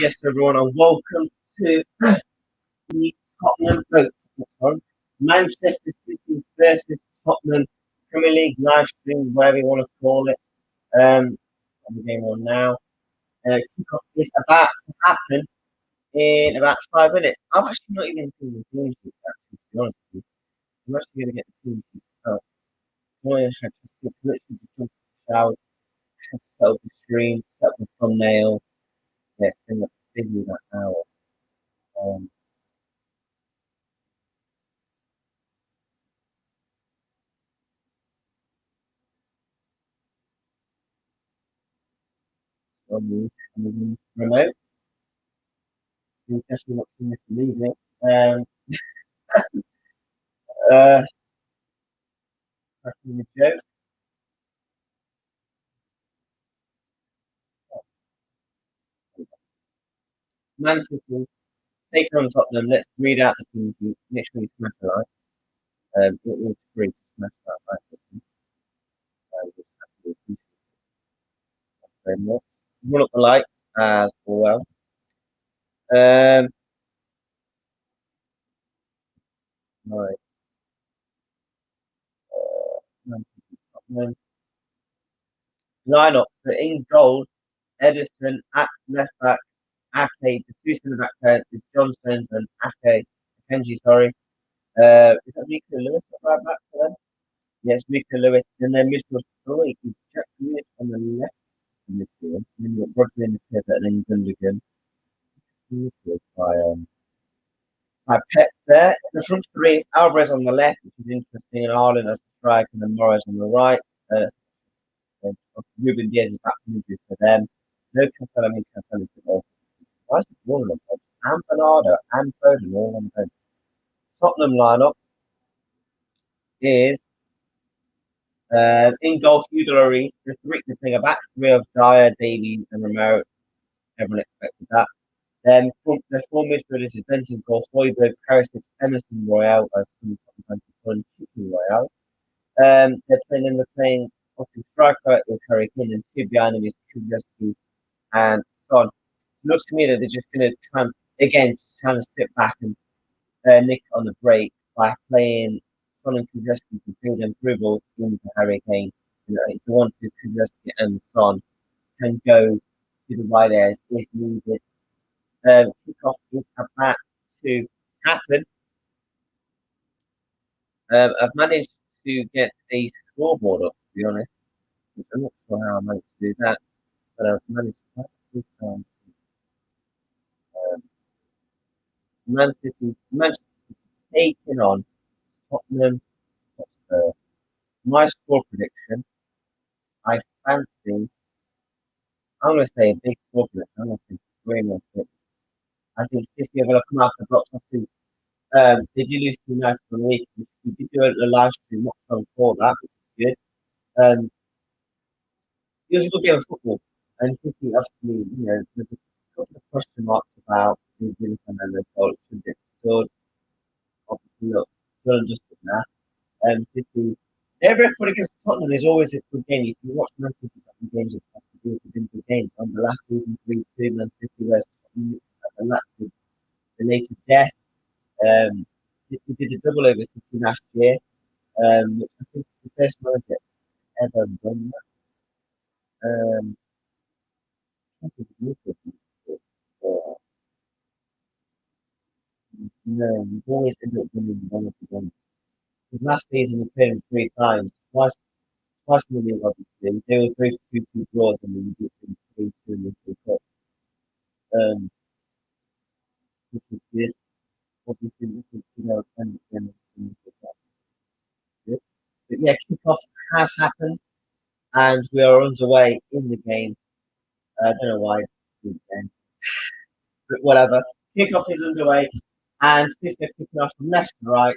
Yes, everyone, and welcome to the Tottenham, sorry, Manchester City versus Tottenham Premier League live stream, whatever you want to call it. On the game on now. Kickoff is about to happen in about 5 minutes. I've actually not even seen the team sheet, actually, to be honest with you. I'm actually going to get the team sheet out. I had to literally just jump out, set up the stream, set up the thumbnail. Yeah, it's been busy that hour. Um, on the remote. So definitely not too misleading. Uh, Cracking the joke. Man City taking on Tottenham. Let's read out the team sheet. Make sure you smash the like. It is free to smash that like button. Just have to appreciate it very much. Run up the likes as well. Um, right. Man City, Tottenham. Line up. So in goal, Edison at left back. Ake, the two centre back pairs is Johnson and Ake. Kenji, sorry. Is that Rico Lewis at right back for them? Yes, Rico Lewis. And then midfield three is Jack Lewis on the left of midfield. And then you've got Rodri in the pivot and then Gundogan. Midfield by Pep there. The front three is Alvarez on the left, which is interesting, and Arlen as the strike, and then Morris on the right. And Ruben Diaz is back to midfield for them. No Cancelo, I mean Cancelo for both. Why is it all on the bench? And Bernardo and Foden all on the bench. Tottenham lineup is in goal, Hugo Lloris, the thing about three of Dyer, Davies, and Romero. Everyone expected that. Then the four midfielders is Benson, goal, Hoiberg, Perisic, Emerson, Royale, as sometimes called Chicken Royale. They're playing obviously striker is Harry Kane and two behind him is Kulusevski and Son. It looks to me that they're just going to try and again trying to sit back and nick on the break by playing Son and Kulusevski to bring them dribble into Harry Kane. You know, if they want to, Kulusevski and Son can go to the wide areas if needed. Kickoff is about to happen. I've managed to get a scoreboard up, to be honest. I'm not sure how I managed to do that, but I've managed to this time. Um, Manchester City taking on Tottenham. Uh, my score prediction, I fancy, I'm going to say a big score prediction. I'm going to say 3-0. I think City are going to come out the blocks. I think they did lose to United for the week. We did do a live stream, not so for that, which is good. It was a good game of football. And City, obviously, there's a couple of question marks about the Liverpool and the goal. It should get scored. Obviously, look, well and just now. City, their record against Tottenham is always a good game. If you watch Man City games, it's been good games. On the last season, 3-2, Man City was and that's the latest death. City did a double over City last year, which I think is the first manager ever done that. I think it's uh, no, we've always ended up winning one of the games. Because last season we played them 3 times. Twice in the league, obviously. They were both 2-2 draws and then we beat them 3-2 in the FA Cup. Um, which was good. Obviously, this is, and in the FA Cup. Good. But yeah, kickoff has happened and we are underway in the game. I don't know why. But whatever. Kickoff is underway and this is kicking off from left to right.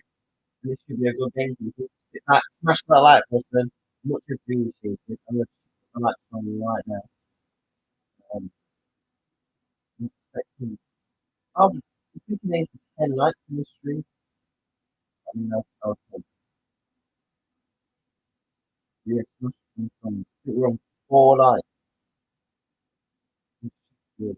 And this should be a good game. Sit back, smash that like button. Much appreciated. I'm like on you right now. Um, I'm expecting. If we can aim for 10 likes in this stream, I mean, I'll take yeah, smash some thumbs. I think we're on 4 likes. Which is good.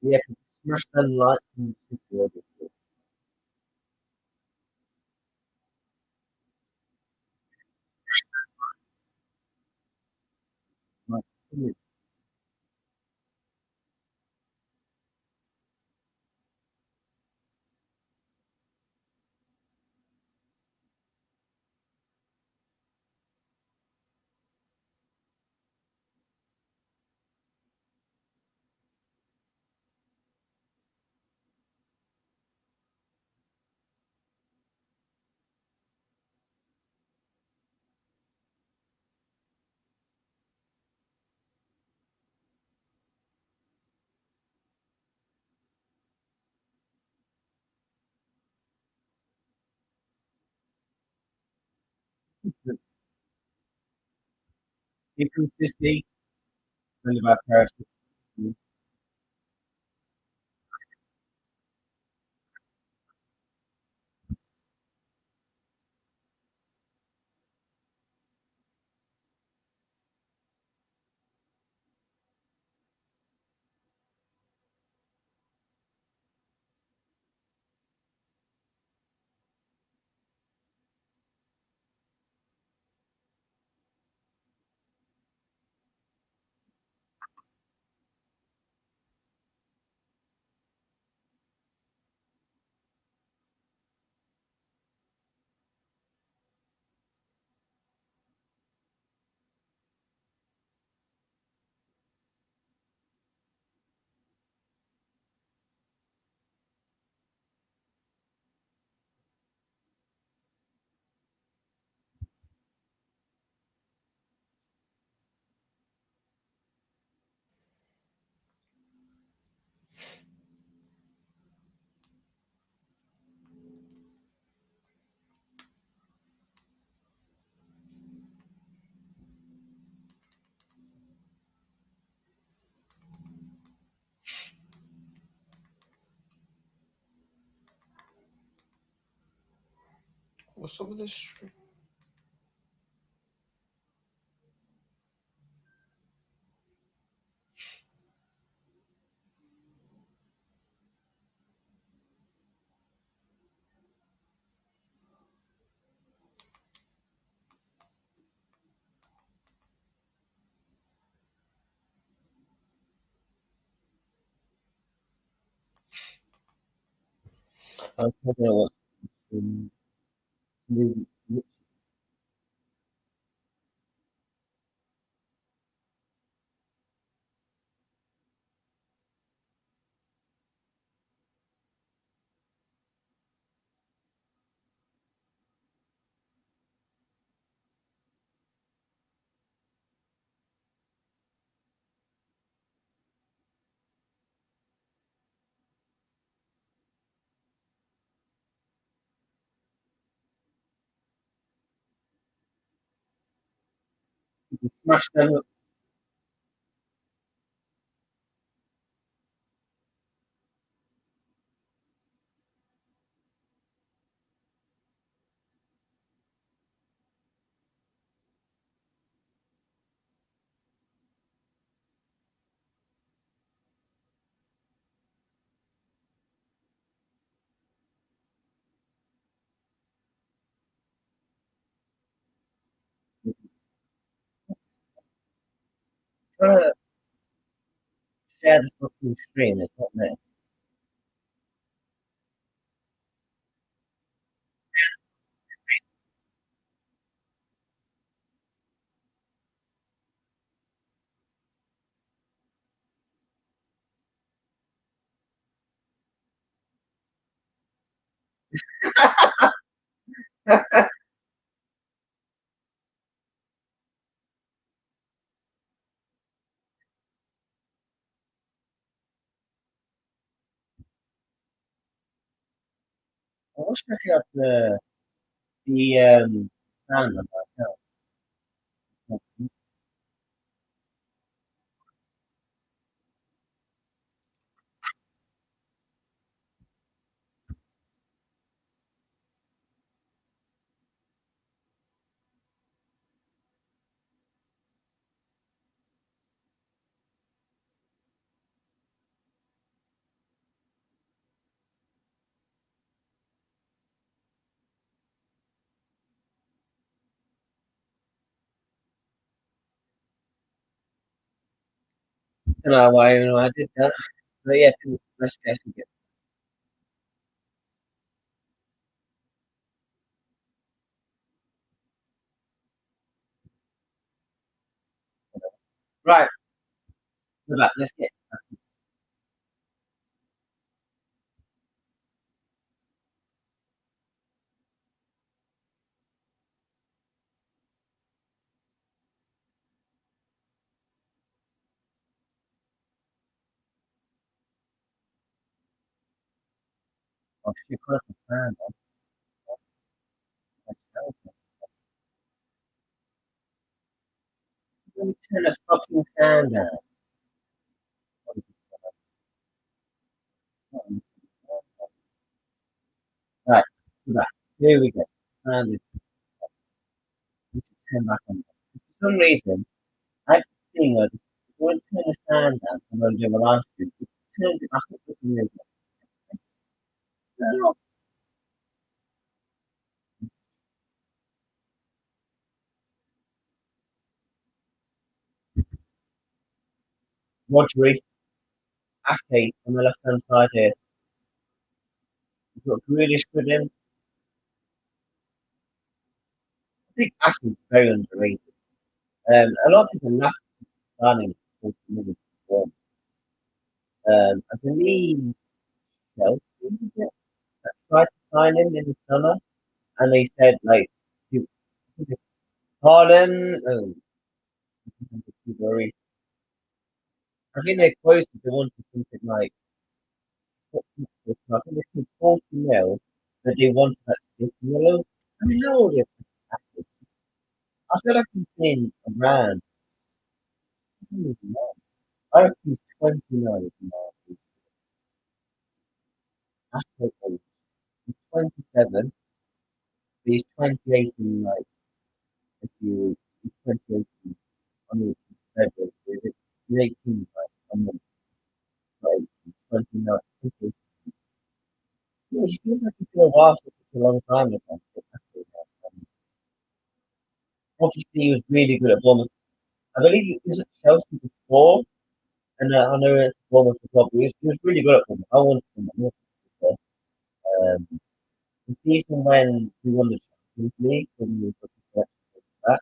Yeah, smash them lights and super obviously. Like, inconsistency and about Paris. What's up with this stream? I was talking about movies. You can smash them up. Trying to share the fucking screen. It's not there. I was checking out the sound on my account. don't know why I did that. But yeah, let's get. Right, we're back. Let's get. Oh, shit, cut off the sound. Let me turn the fucking sound down. Right, we're back. Here we go. Sound is. We should turn back on. For some reason, I've seen that when you turn the sound down from when you do a live stream, it turns it back up for some reason. So, Rodri, Ake on the left hand side here. We've got Grealish with him. I think Ake's very underrated. A lot of people laugh at signing 40 million for him. I believe Chelsea was it, that tried to sign him in the summer, and they said like, you- Haaland. Oh, I think they quoted they wanted something like I think they paid 40 mil, but they wanted like 50 mil. I mean, how old is this? I feel like he's been around. I reckon he's 29 now. After he's 27, but he's 28 in like a few weeks. He's 28 in, I mean, February. So he's 18 like a month, not 18, 29, 28. Yeah, he seems like he's been a while for such a long time ago. Obviously, he was really good at Bournemouth. I believe he was at Chelsea before, and I know it's Bournemouth as well, but he was really good at Bournemouth. I wanted him at Bournemouth. Um, the season when we won the Champions League, when we were looking that,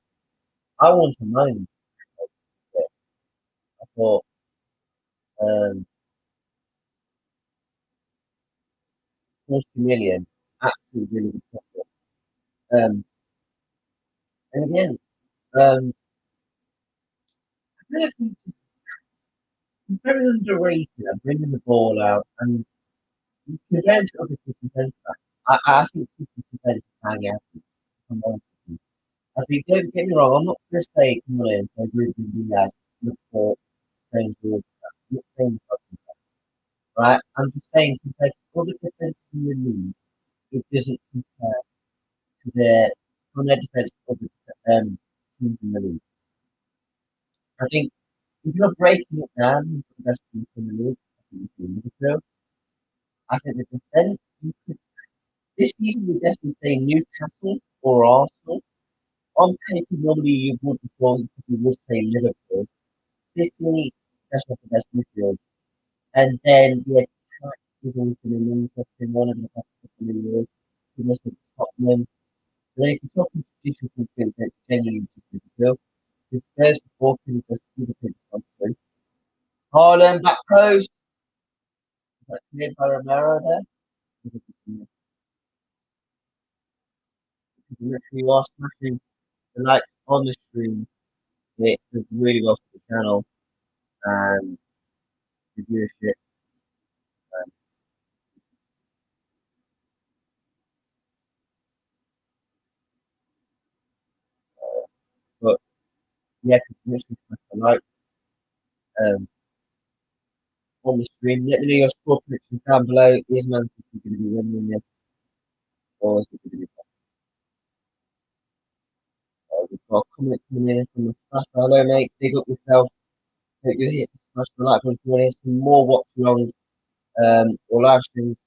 I wanted to mind. I thought, um, 40 million, absolutely really good profit. And again, I feel like he's very underrated at bringing the ball out, and compared to other City centre backs, I think City's defence is hang out. If I'm honest with you. I think, don't get me wrong, I'm not going to say, come on in, so Ruben Diaz, look for Strange Ward. I'm not saying fucking that, right? I'm just saying, compared to other defences in the league, it doesn't compare to from their defence to other teams in the league. I think if you're breaking it down into the best teams in the league, I think it's Liverpool. I think the defence, this season, we definitely say Newcastle or Arsenal. On paper, normally you would before you would say Liverpool. City, that's not the best midfield. And then the attack is always been an interesting one in the past couple of years. You must have Tottenham. And then if you talk in traditional midfield, that's genuinely just midfield. The Spurs before can just either pick something. Haaland back post. That's cleared by Romero there. Because literally you are smashing the lights on the screen. It does really well for the channel and the viewership. Um, but yeah, literally smash the lights on the screen. Let me know your score predictions down below. Is Man City going to be winning this, or is it going to be? We've got a comment coming in from the staff. Hello, mate. Big up yourself. Hope you hit smash the like button if you want to hear some more watch alongs or live streams.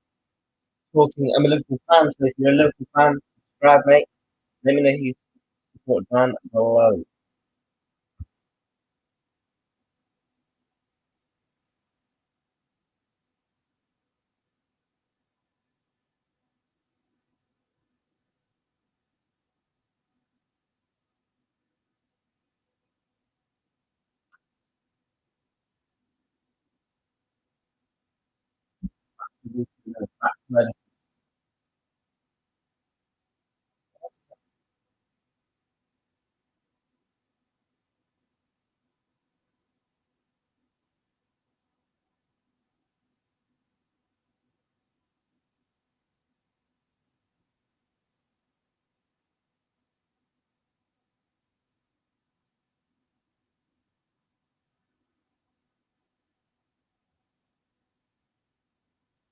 Talking, I'm a Liverpool fan, so if you're a Liverpool fan, subscribe, mate. Let me know who you support down below. back to Madison.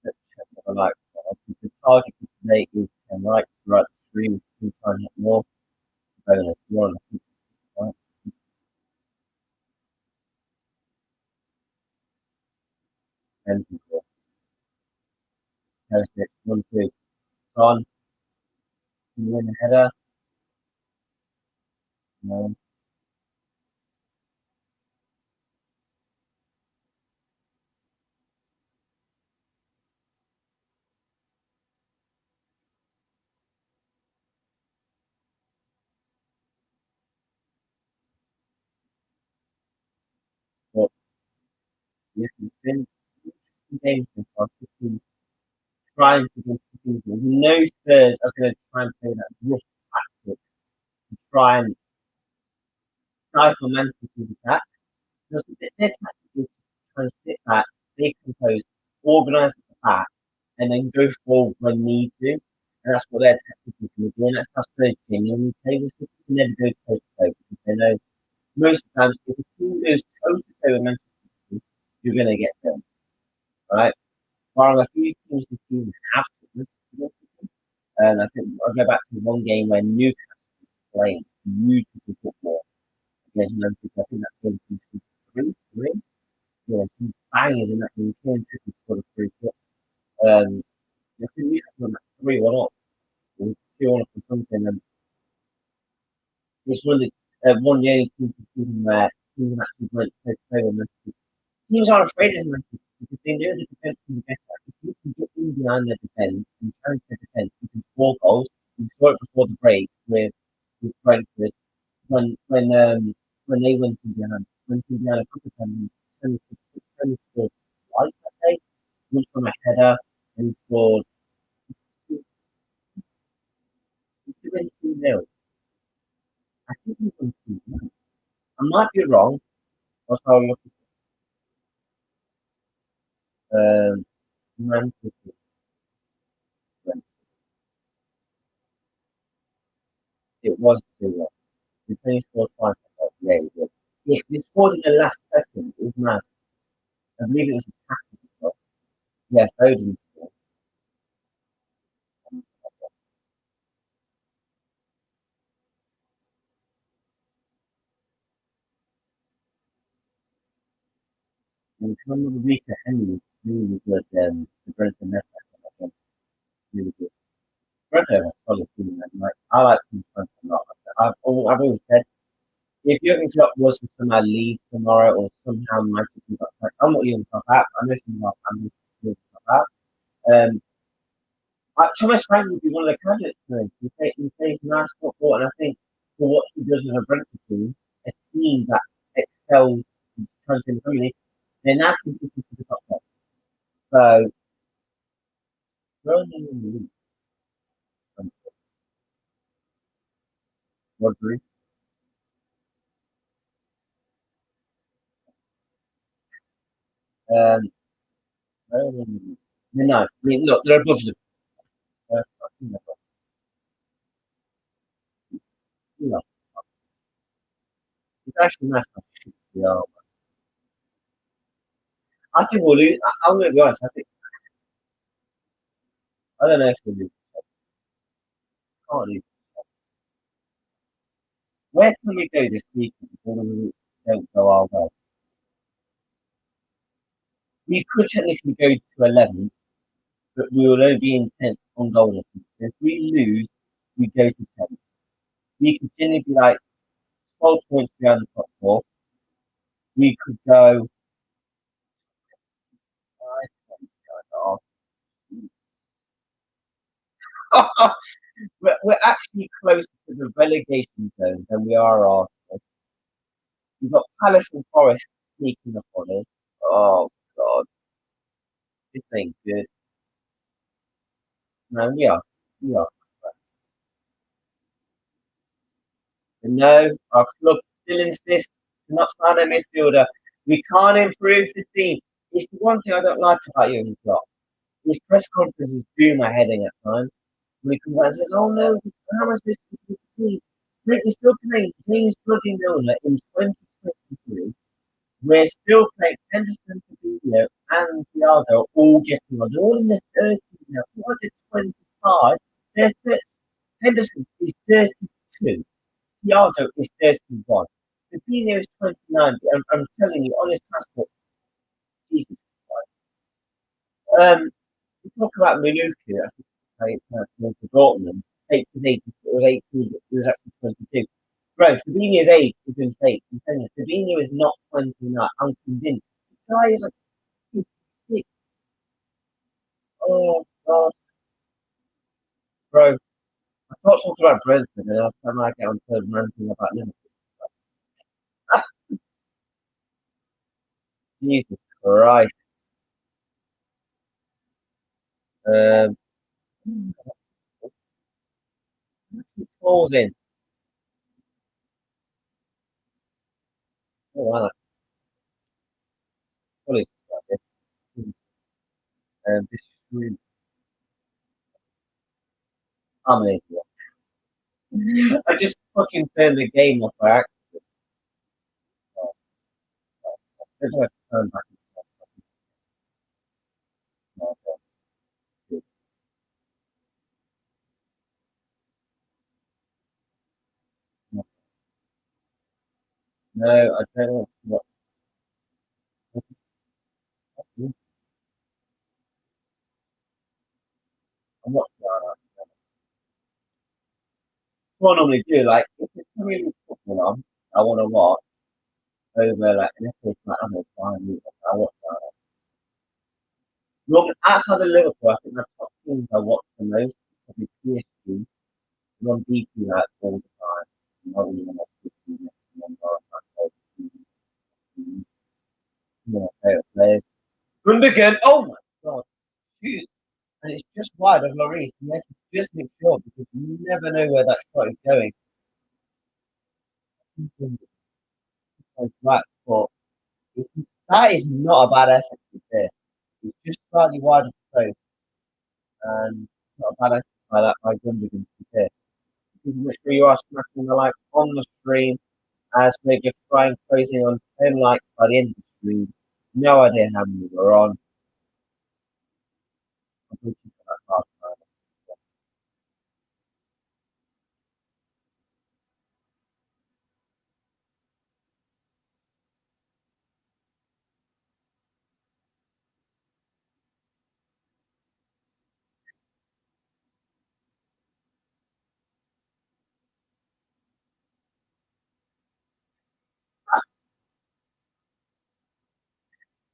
Let's check what I like. The target for today is 10 likes. Right, stream, we try and hit more. Bonus one, I think, right? 10 people. Post it. 1, 2. Son, can you win the header? No. But yes, it's been interesting games so far. City trying to get the things. You know Spurs are going to try and play that rough tactic to try and stifle Man City's attack. Because their tactic is to try and sit back, stay composed, organise at the back, and then go forward when need to. And that's what their tactic is going to do. And that's how Spurs genuinely play. With City can never go toe to toe because they know most of the times if a team goes toe to toe with Man City, you're going to get them, right? While a few teams this season have to, and I think I'll go back to one game where Newcastle played beautiful football against Man City. I think that game was 3-3. Yeah, some bangers in that game. Kieran Trippier scored a free kick. I think Newcastle won that 3-1 up, or 2-1 up or something. And it's really one of the only teams this season where teams actually went to play with Man City. Teams aren't afraid of Man City because they know the defense can be better. If you can get in behind the defense and challenge the defense, you can score goals. You saw it before the break with Brentford when they went in behind a couple of times. Tony scored twice, I think. Once from a header, and he scored 2-0. I think he won 2-0. I might be wrong. That's how I look at Man City. It was 2-1. He only scored twice. I thought, yeah, he did. Yeah, he scored in the last second. It was mad. I believe it was a tackle. As yeah, Foden scored. And I remember Rita Henry was really good. The Brentford left back, I think, really good. Brentford has a solid team. Like, I like them a lot. I've always said if Jurgen Klopp was to somehow leave tomorrow or somehow magically got sacked, I'm not even top out. I'm listening to my family to top out. Thomas Frank would be one of the candidates for him. He plays nice football, and I think for what he does with a Brentford team, a team that excels in trying to Premier League, they're now competing for the top 10. So, Ronan in the league, um, Rodri, um, Ronan in the league. No, I mean, look, they're above them. Fucking above, you know, it's actually nice how shit they are. I think we'll lose. I'm going to be honest. I don't know if we'll lose. Can't lose. Where can we go this weekend before we don't go our way? We could technically go to 11, but we will only be in 10th on goal difference. If we lose, we go to 10th. We could generally be like 12 points behind the top four. We could go 5 points. We're actually closer to the relegation zone than we are Arsenal. We've got Palace and Forest sneaking up on us. Oh, God. This ain't good. No, we are. We are. And no, our club still insists to not sign a midfielder. We can't improve the team. It's the one thing I don't like about Jurgen Klopp. His press conferences do my head in at times. When he comes out and says, "Oh no, how much this team?" Mate, we're still playing James bloody Milner in 2023. We're still playing Henderson, Fabinho, and Thiago all getting on. They're all in their 30s now. What are they, 25? They're 30. Henderson is 32. Thiago is 31. Fabinho is 29. I'm telling you, on his passport, Jesus Christ. We talk about Manuku, I think for Dortmund. 8 to 8, it was 18, it was actually 22. Bro, Fabinho's age is in fake. I'm telling you, Fabinho is not 29. I'm convinced. The guy is like 56. Oh, God. Bro, I thought talking about Brentford, and last time I get on to ranting about Liverpool. Ah, Jesus Christ. Um, Falls in. Oh, I like college like this. This is unbelievable. I just fucking turned the game off by accident. I just had to turn back and stuff. No, I don't know what I'm not sure. What I normally do, like, if it's really football on, I want to watch over, like, an FA like, I'm going to try and move I watch that. Normally, outside of Liverpool, I think the top teams I watch the most is probably PSG. I'm on BT, like, all the time. I'm not really watch 15 minutes and then go on my favorite players. Gundogan, oh my god, shoot. And it's just wide of Lloris. You have to just make sure because you never know where that shot is going. Right, but that is not a bad effort to be fair. It's just slightly wide of the post and not a bad effort by that by Gundogan to be fair. You can make sure you are smashing the likes on the stream as maybe trying closing on 10 likes by the end of the stream. No idea how many we're on. I'm looking for that half time.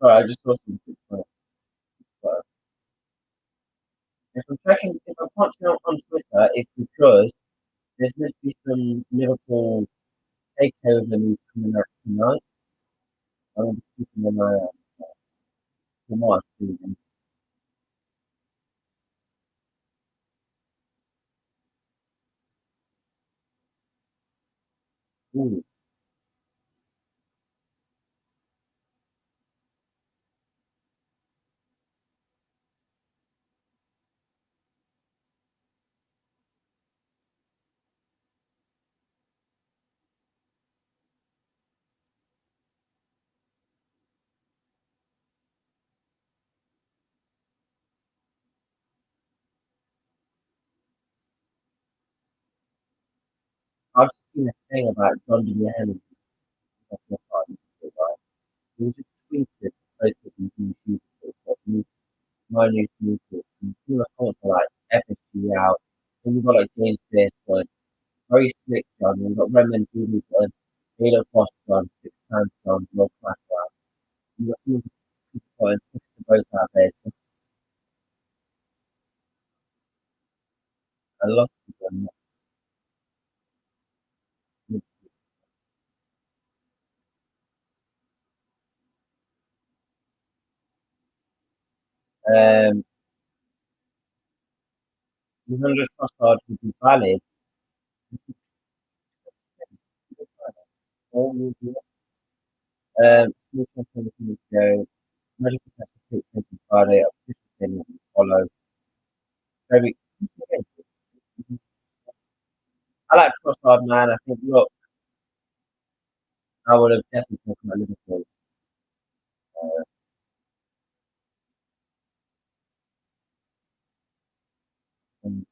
Sorry, I just saw some quick points. So, if I'm punching out on Twitter, it's because there's meant to be some Liverpool takeover news coming up tonight. I'm going to be keeping an eye out for my season. Ooh, I've just seen a thing about John Henry. He just tweeted both of these new shooters. My new shooters. And some of the comments are like FSG out. Then you've got like James Pierce going, very slick John. You've got Redmond Dooley going, Taylor Foster on, 6 times John, world class guy. You've got some of the people going, push the boat out there. A lot of people are not. Lisandro Trossard would be valid. Small transfer to go. Medical test will take place on Friday. Official statement will follow. Very. I like Trossard, man. I think, look, I would have definitely taken my Liverpool. Um,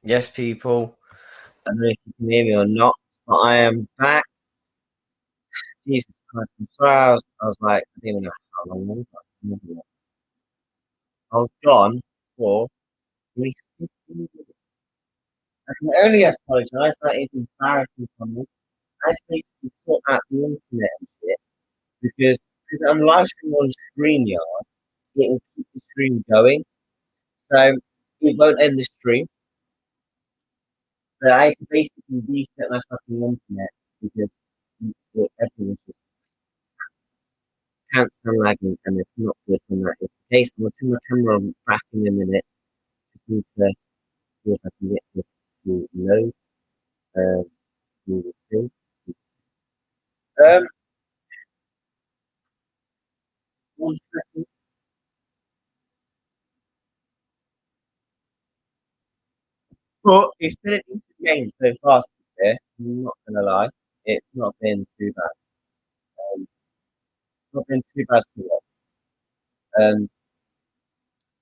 Yes, people. I don't know if you can hear me or not, but I am back. Jesus Christ, I'm sorry. I was like, I didn't even know how long it was. I was gone for at least 15 minutes. I can only apologise. That is embarrassing for me. I just need to sort out the internet and shit because I'm live streaming on StreamYard. It will keep the stream going, so it won't end the stream. But I can basically reset my fucking internet because everything's just cancer lagging and it's not good when that is the case. I'm going to turn my camera on back in a minute. Just need to see if I can get this to load. Um, we will see. Um, 1 second. But it's been a decent game so far, to be fair. I'm not going to lie. It's not been too bad. It's not been too bad to watch.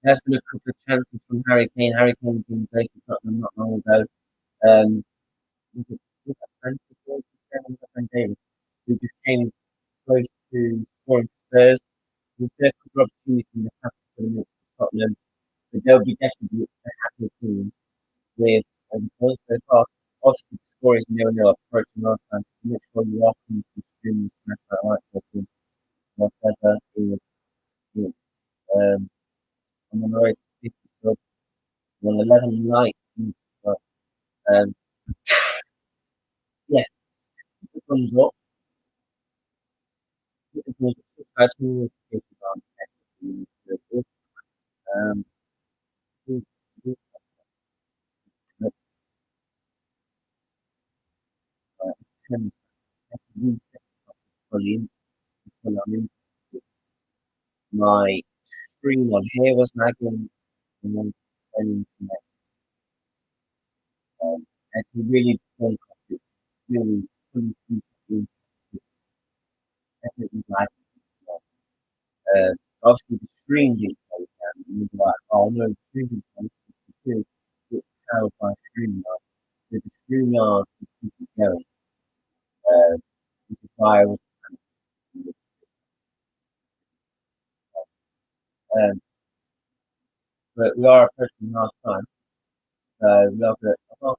There's been a couple of chances from Harry Kane. Harry Kane being placed for Tottenham not long ago. Um, was it Brentford goal? Davis, who just came close to scoring Spurs. There's been a couple of opportunities in the past couple of minutes for Tottenham, but they'll be definitely a happy team with the points so far. Obviously, the score is 0-0 approaching our time. Make sure you are coming to stream smash that like button, whatever is. I'm on the road to 50 subs. I'm on 11 likes. But, um, yeah, keep the thumbs up. Keep the thumbs up. Subscribe to me if you are. Um, do- do- let's, uh, turn reset volume until I'm in. My screen on here was lagging and then turning to my and to really focus it, really fully featured it's definitely lagging. Obviously the screen didn't go down and you're like, oh no, the screen didn't go down because it's powered by StreamYard. So the StreamYard is keep it going. Which is why I was um, but we are approaching half time. So we are good. I've got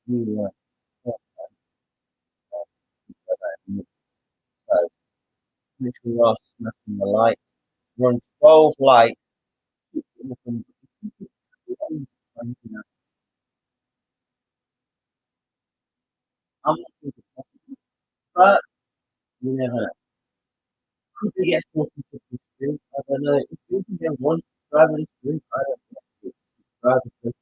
really like so make sure we are smashing the lights. We're on 12 lights. I'm not sure if it's possible, but you never know. Could we get 40 subscribers? I don't know. If we can get one subscriber this week, I don't know. Subscribers to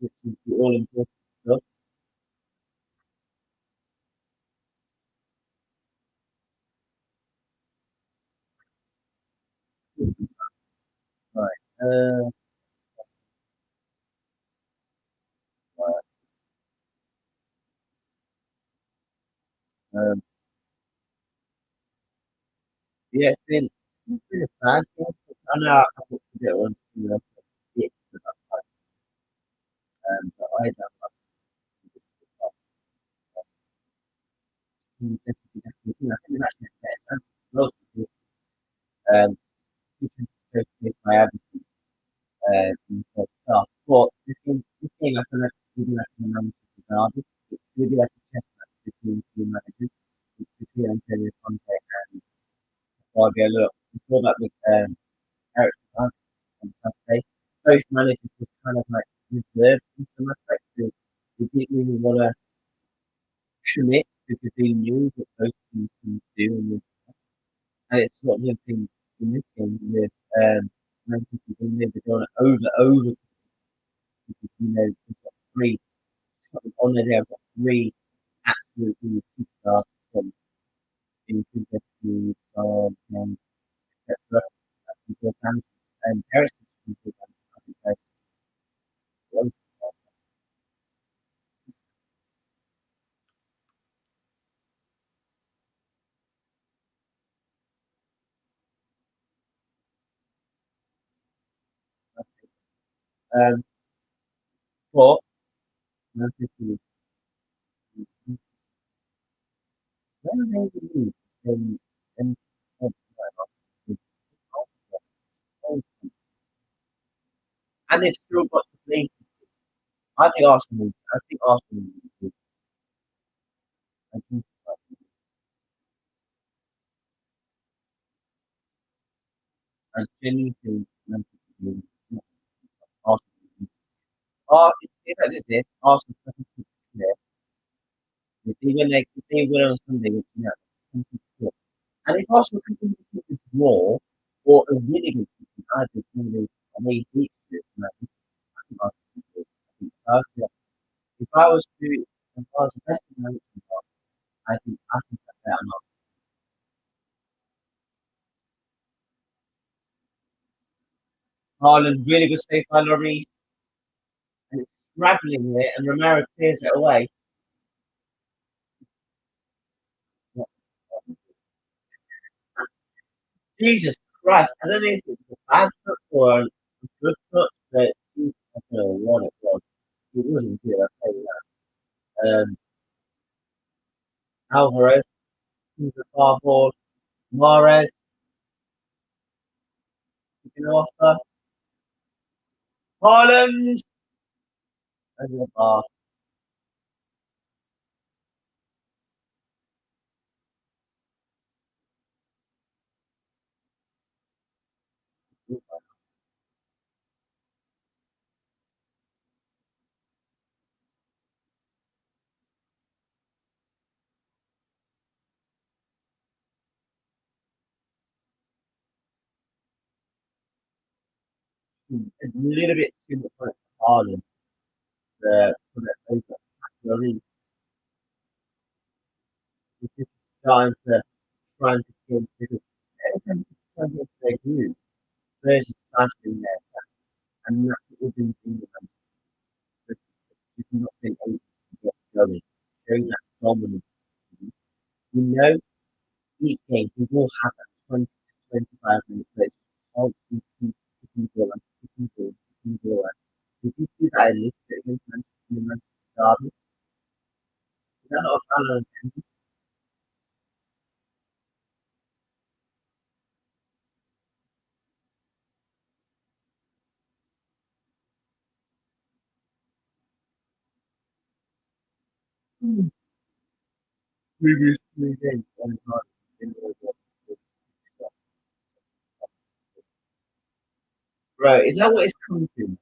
which is the all important stuff. Right. Right. Um, yeah, it's been a bad game. I know I put a bit on it, but I don't definitely, I think it's actually better. Most of it, you can associate my advocacy in the start. But this game, I feel like it's really like a Manchester derby. It's really like a chess match between two managers. It's between Antonio Conte and Fabio. Look, we saw that with Eric on Saturday. Both managers were kind of like reserved in some aspects. They didn't really want to commit because they knew what both teams can do. And it's sort of the thing in this game with Manchester United. They're going over because they've got three on their day. I've got three absolutely superstars from in Kuczynski, Son, and etc. And Harrison, I think they Um, but Man City, where are they going in, and they've still got to play. I think Arsenal, I think, I genuinely think Man City, Arsenal. If that is it, Arsenal second to clear. If they win on Sunday, second to clear. And if Arsenal can continue to draw or a win against City, I think they beat it. And I think Arsenal can do it. I think personally, if I was to, if I was the best in the I think that's better not. Haaland, really good save by Lloris, and it's scrabbling it, and Romero clears it away. Jesus Christ, I don't know if it was a bad touch or a good touch, but Jesus, I don't know what it was. It wasn't good, I'll tell you that. Alvarez, he's a far ball. Mahrez, kicking off the Haaland, over the bar. A little bit too much for Haaland to put it over. Lloris is just starting to try and kill because every time you try to get to their group, Spurs is smashing there. And that's what we've been seeing with them. We've not been able to get going, showing that dominance. You know, each game, we will have that 20 to 25 minutes where it's constantly kicking the ball and kicking the ball, kicking the ball. If you do that a little bit against Manchester Derby, is that not a fan of previous three games and not in the Right, is that what it's come to?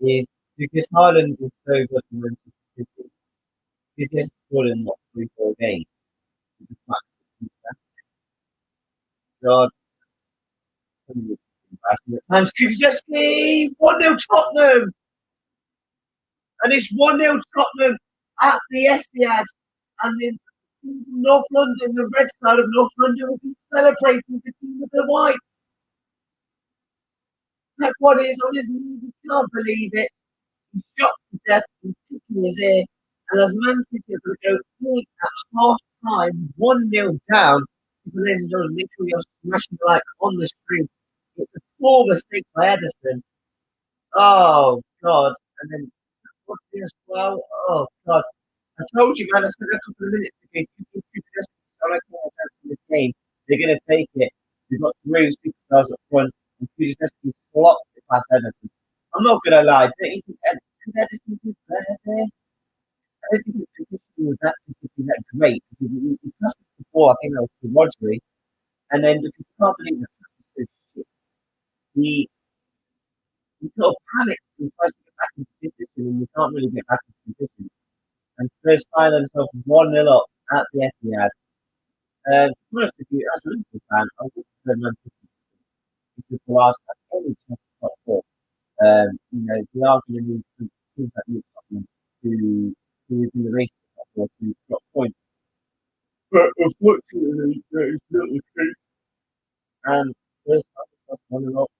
Is because Haaland is so good in Manchester City, he's just scored in what 3, 4 games. He's a massive God, embarrassing at times. Kulusevski, 1-0 Tottenham, and it's 1-0 Tottenham at the Etihad, and in North London, the red side of North London will be celebrating the team with the white. Pep what is on his knees, he can't believe it. He's shocked to death, he's kicking his ear, and as Man City are going to go point at half time, 1-0 down, ladies and gentlemen, make sure you're smashing the like on the screen. It's a poor mistake by Edison. Oh, God. And then as well. Oh, God. I told you, man, I said a couple of minutes ago, you just in this game. They're going to take it. We've got three superstars up front, and Kulusevski slots it past Edison. I'm not going to lie. Don't you think could Edison do better there? I don't think his position was that particularly that great because he passed the ball, I think that was to Rodri, and then because you can't believe the pass was so shit, he, he sort of panics and tries to get back into position, and you can't really get back into position. And Spurs find themselves 1-0 up at the Etihad. To be honest with you, as a Liverpool fan, I would prefer Man City because the last have any chance of top four. They are going to need some teams like Newcastle to be the race for top four to drop points. But unfortunately, that is not the case. And Spurs find themselves 1-0 up.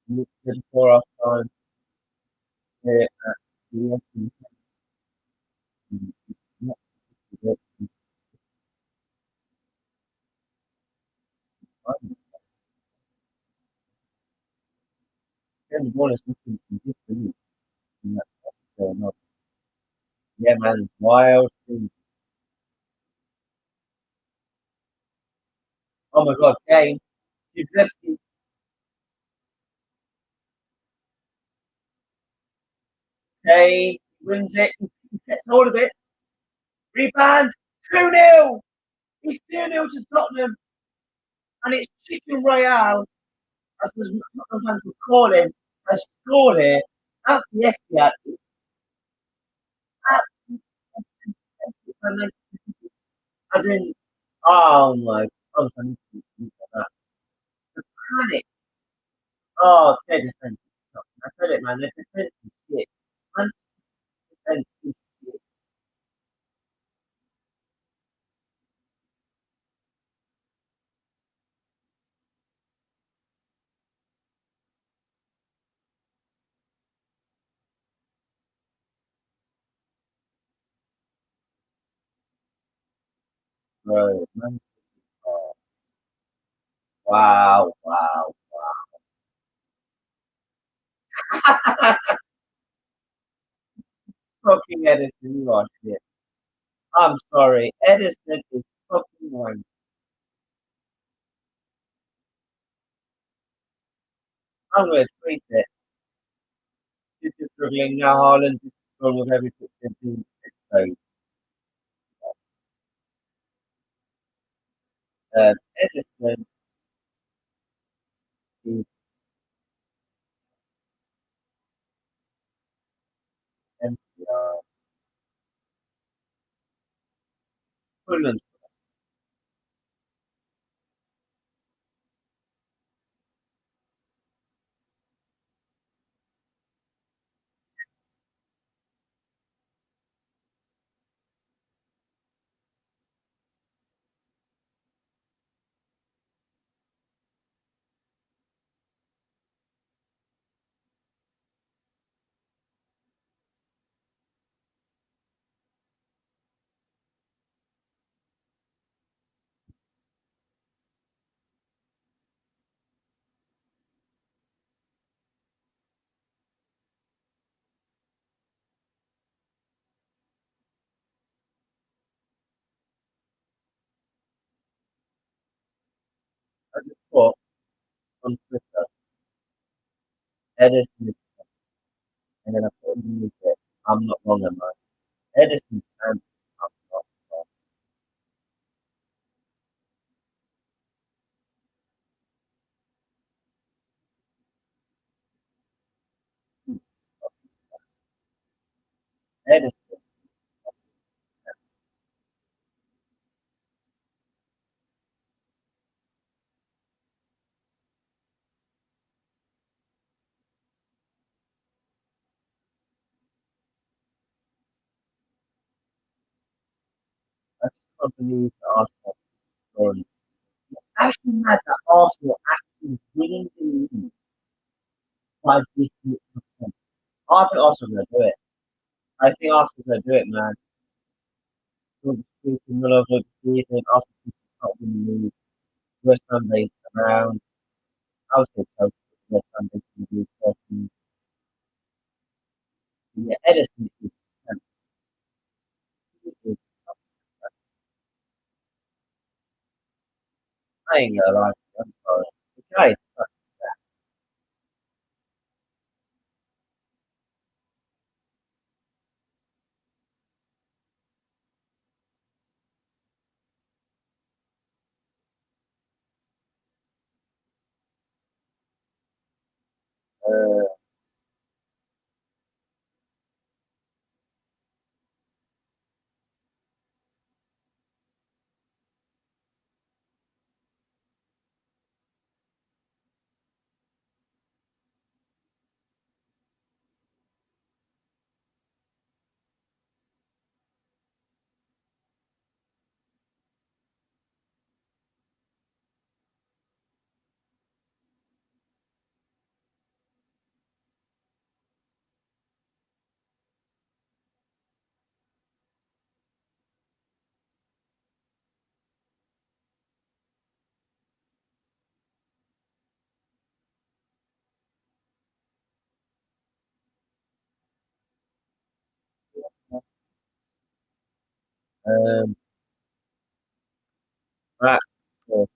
It's before our time here at the Etihad. Not Then the ball is looking from distance, and that's what's going on. Yeah, man, wild thing. Oh my God, Kane, you've just Kane wins it. He gets hold of it. Rebound, 2-0. It's 2-0 to Tottenham, and it's Chicken Royale, as the Tottenham fans were calling, has scored here. At the Etihad, it's absolutely as in, oh my God, I need to think of that. The panic. Oh, their defense is shocking. I said it, man. Their defense is shit. Man, defense is shit. Bro, man. Oh, wow, wow, wow. Fucking Edison, you are shit. I'm sorry. Edison is fucking one. I'm going to tweet it. This is struggling now. Haaland is struggling with every touch they've been exposed. Edison is MCR. Brilliant. I just put on Twitter, Edison, and then I put underneath it, I'm not wrong, am I? Edison and I'm not wrong. Edison, I just can't believe that Arsenal scoring. Actually mad that Arsenal actually winning the league by this much percent. I think Arsenal are going to do it. I think Arsenal are going to do it, man. So the middle of the season, Arsenal can't win the league. West Ham based around. I would say close to West Ham based in the league. Yeah, Edison is I ain't gonna lie. I'm sorry. The guy is fucking Um, back for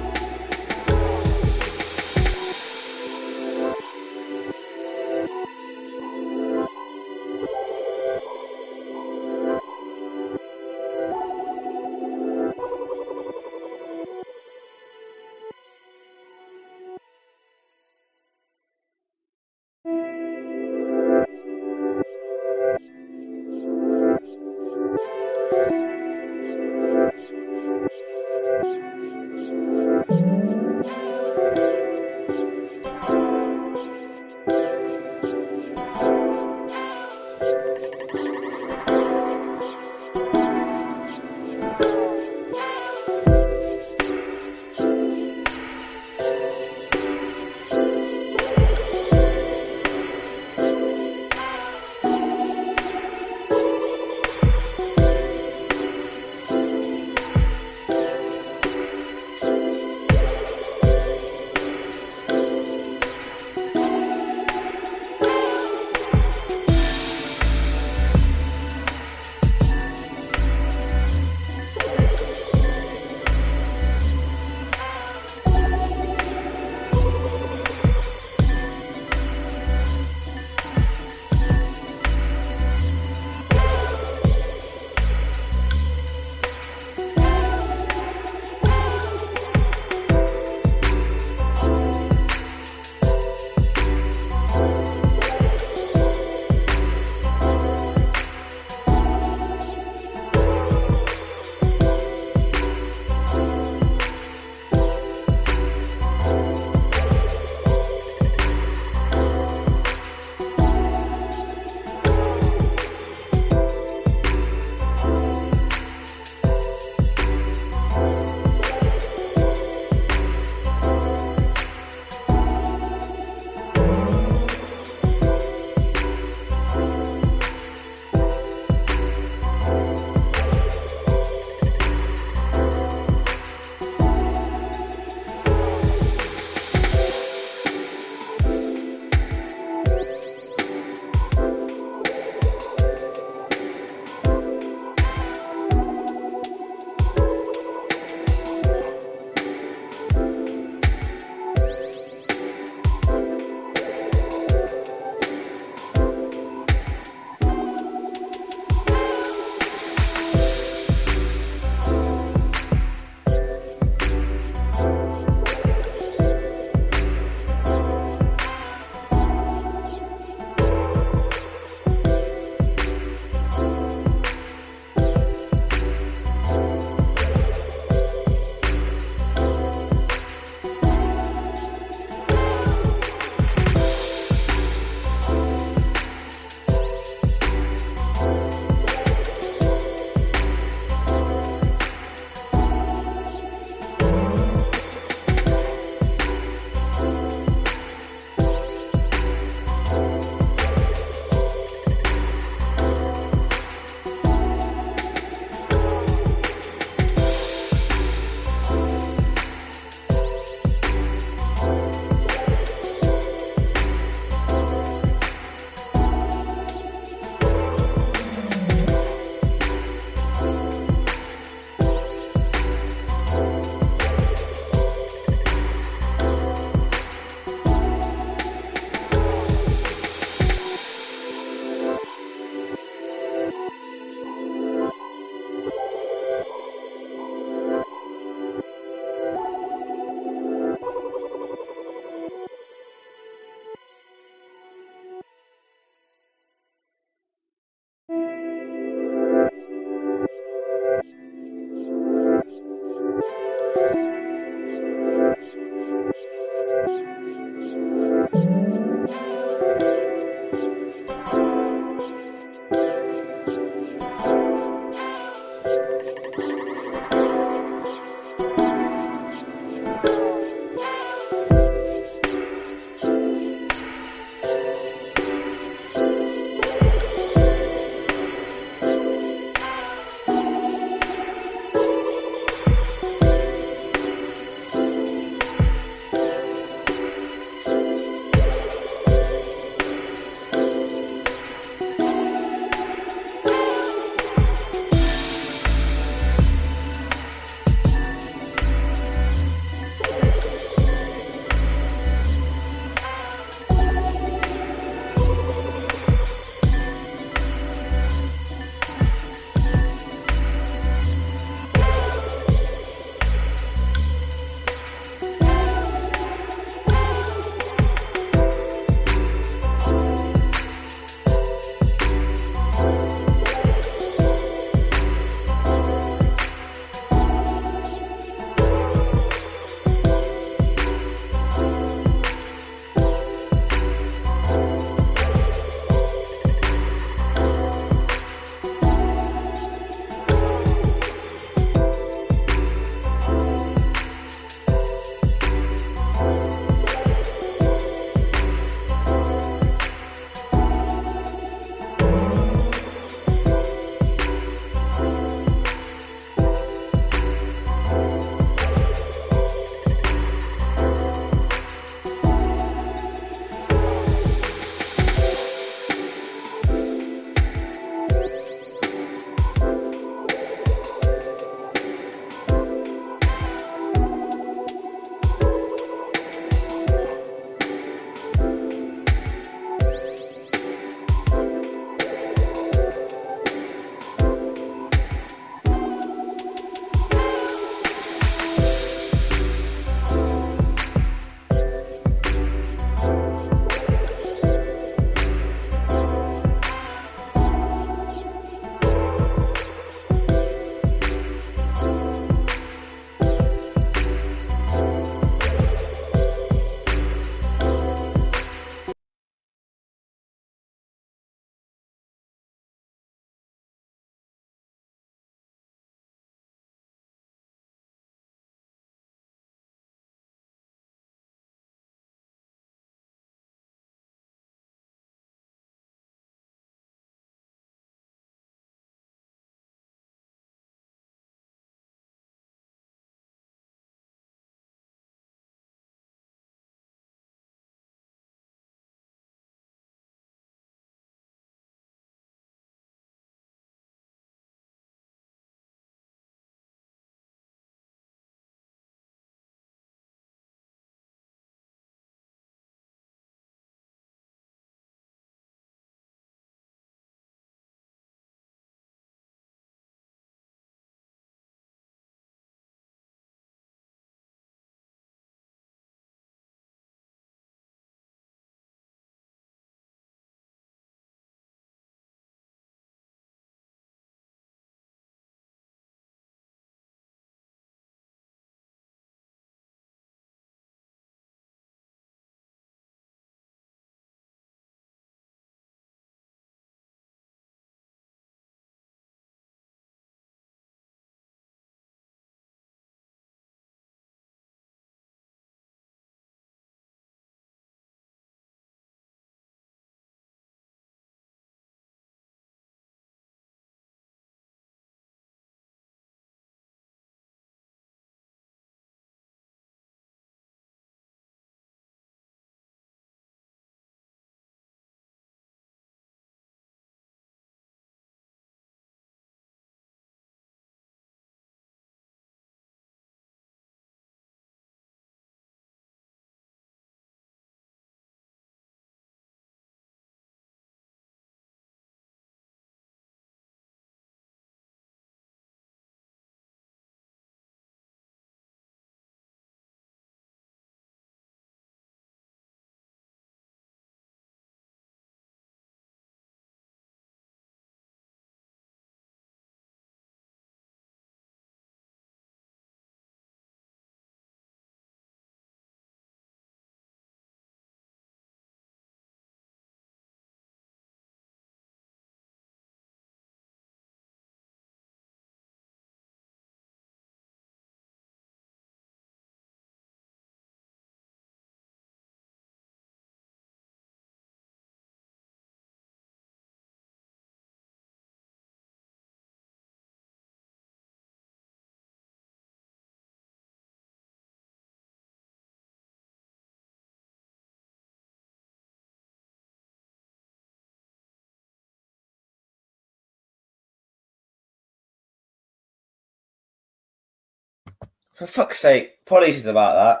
For fuck's sake, apologies about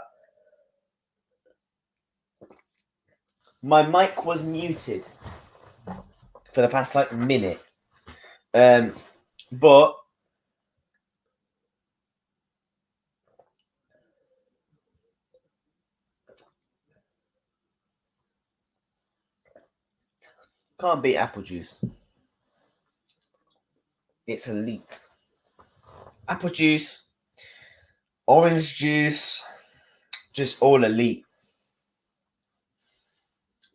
that. My mic was muted for the past minute. But can't beat apple juice. It's elite. Apple juice, orange juice, just all elite.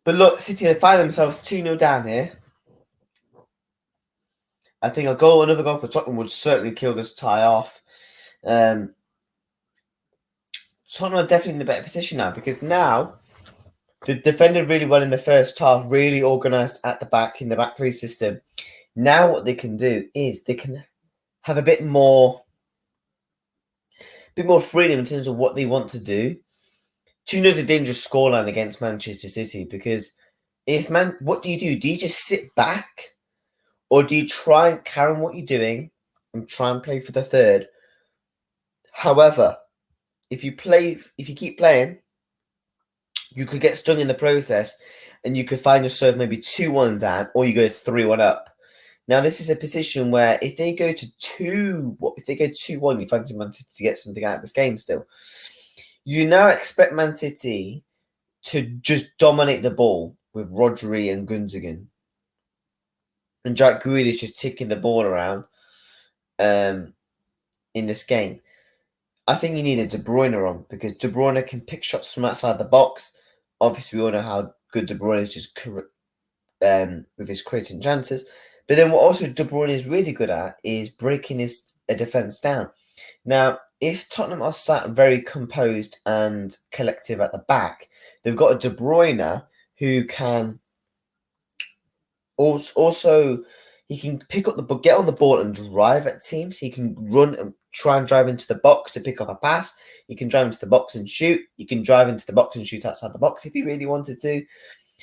But look, City find themselves 2-0 down here. I think another goal for Tottenham would certainly kill this tie off. Tottenham are definitely in the better position now because now they defended really well in the first half, really organised at the back in the back three system. Now what they can do is they can have a bit more freedom in terms of what they want to do. 2-0 is a dangerous scoreline against Manchester City because what do you do? Do you just sit back or do you try and carry on what you're doing and try and play for the third? However, if you keep playing, you could get stung in the process and you could find yourself maybe 2-1 down or you go 3-1 up. Now, this is a position where if they go 2-1, you fancy Man City to get something out of this game still. You now expect Man City to just dominate the ball with Rodri and Gundogan. And Jack Grealish just ticking the ball around in this game. I think you need a De Bruyne on because De Bruyne can pick shots from outside the box. Obviously, we all know how good De Bruyne is just with his creating chances. But then what also De Bruyne is really good at is breaking a defence down. Now, if Tottenham are sat very composed and collective at the back, they've got a De Bruyne who can also he can pick up the ball, get on the ball and drive at teams. He can run and try and drive into the box to pick up a pass. He can drive into the box and shoot. He can drive into the box and shoot outside the box if he really wanted to.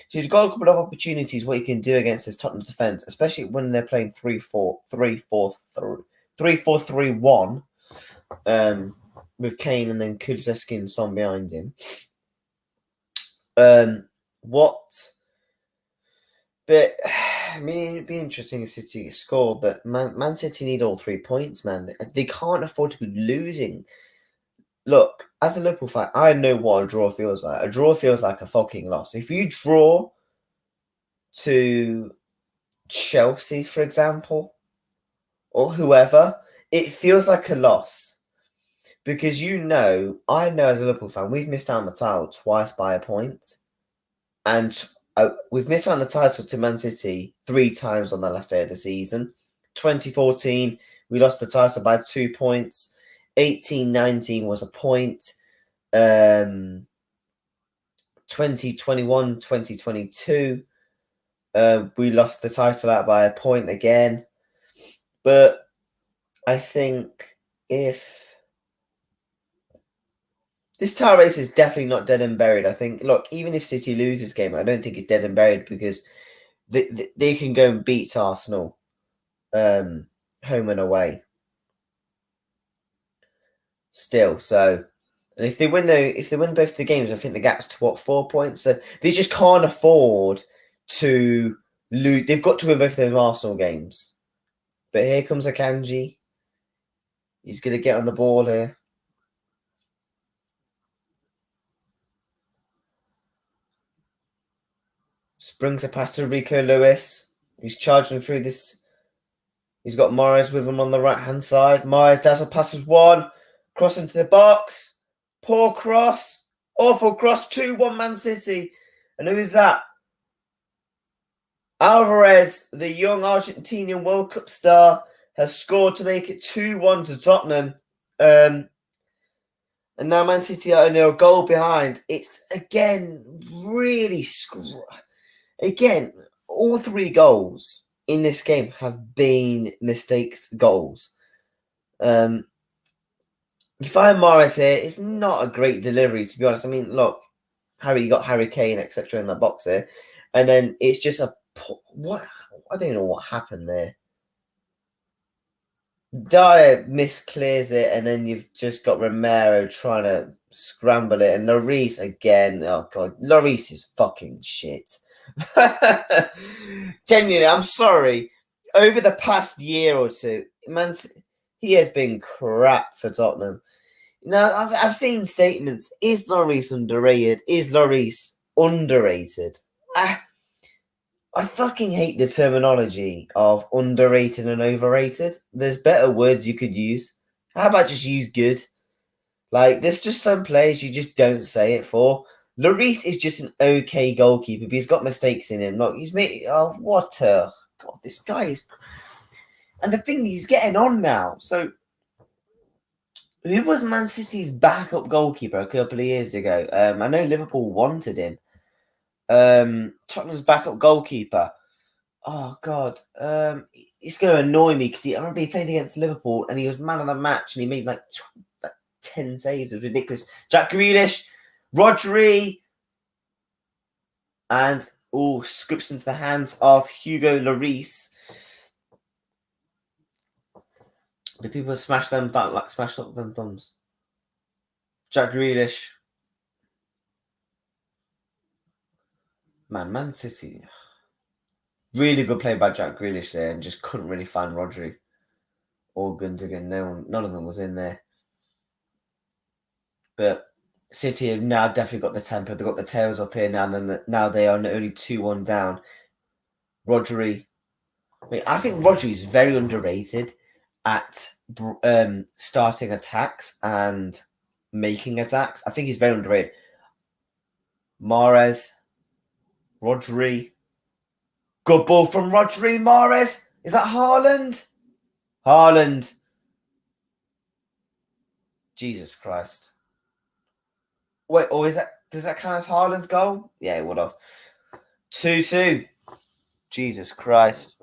So he's got a couple of opportunities what he can do against this Tottenham defence, especially when they're playing 3-4-3-1 with Kane and then Kulusevski and Son behind him. But I mean, it'd be interesting if City score, but Man City need all 3 points, man. They can't afford to be losing. Look, as a Liverpool fan, I know what a draw feels like. A draw feels like a fucking loss. If you draw to Chelsea, for example, or whoever, it feels like a loss. Because I know as a Liverpool fan, we've missed out on the title twice by a point. And we've missed out on the title to Man City 3 times on the last day of the season. 2014, we lost the title by 2 points. 18-19 was a point. 2021, 2022, we lost the title out by a point again. But I think if this title race is definitely not dead and buried. I think, look, even if City lose this game, I don't think it's dead and buried because they can go and beat Arsenal home and away still. So, and if they win both the games, I think the gap's to 4 points. So they just can't afford to lose. They've got to win both of those Arsenal games. But here comes Akanji. He's going to get on the ball here. Springs a pass to Rico Lewis. He's charging through this. He's got Morris with him on the right-hand side. Morris does a pass as one. Cross into the box. Poor cross. Awful cross. 2-1 Man City. And who is that? Alvarez, the young Argentinian World Cup star, has scored to make it 2-1 to Tottenham. And now Man City are only a goal behind. It's, again, really... Again, all 3 goals in this game have been mistakes goals. You find Morris here. It's not a great delivery, to be honest. I mean, look, you got Harry Kane, etc. in the box here. And then it's just what? I don't know what happened there. Dyer misclears it, and then you've just got Romero trying to scramble it, and Lloris again. Oh god, Lloris is fucking shit. Genuinely, I'm sorry. Over the past year or two, man, he has been crap for Tottenham. Now, I've seen statements. Is Lloris underrated? Is Lloris underrated? I fucking hate the terminology of underrated and overrated. There's better words you could use. How about just use good? Like, there's just some players you just don't say it for. Lloris is just an okay goalkeeper, but he's got mistakes in him. Look, he's made. Oh, what a. God, this guy is. And the thing, he's getting on now. So, who was Man City's backup goalkeeper a couple of years ago? I know Liverpool wanted him. Tottenham's backup goalkeeper. Oh God, it's going to annoy me because I remember he played against Liverpool and he was man of the match and he made like 10 saves. It was ridiculous. Jack Grealish, Rodri, and scoops into the hands of Hugo Lloris. The people smash them smash up them thumbs. Jack Grealish, Man City. Really good play by Jack Grealish there, and just couldn't really find Rodri or Gundogan. None of them was in there. But City have now definitely got the tempo. They've got the tails up here now. And now they are only 2-1 down. Rodri. I think Rodri is very underrated at starting attacks and making attacks. I think he's very underrated. Mahrez. Rodri. Good ball from Rodri. Mahrez. Is that Haaland? Haaland. Jesus Christ. Wait, or does that count as Haaland's goal? Yeah, it would have. 2-2. Jesus Christ.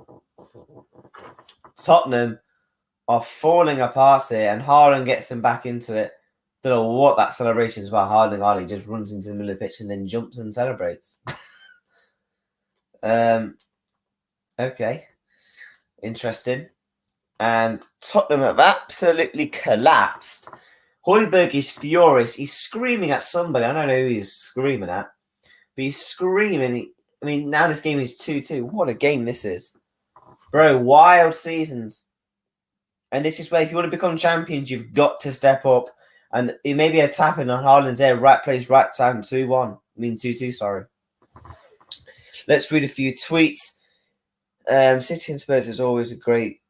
Tottenham are falling apart here, and Haaland gets them back into it. Don't know what that celebration is about. Haaland just runs into the middle of the pitch and then jumps and celebrates. Okay. Interesting. And Tottenham have absolutely collapsed. Højbjerg is furious. He's screaming at somebody. I don't know who he's screaming at. But he's screaming. I mean, now this game is 2-2. What a game this is. Bro, wild seasons. And this is where if you want to become champions, you've got to step up. And it may be a tapping on Haaland's there. Right place, right time. 2-1. I mean 2-2, sorry. Let's read a few tweets. City and Spurs is always a great...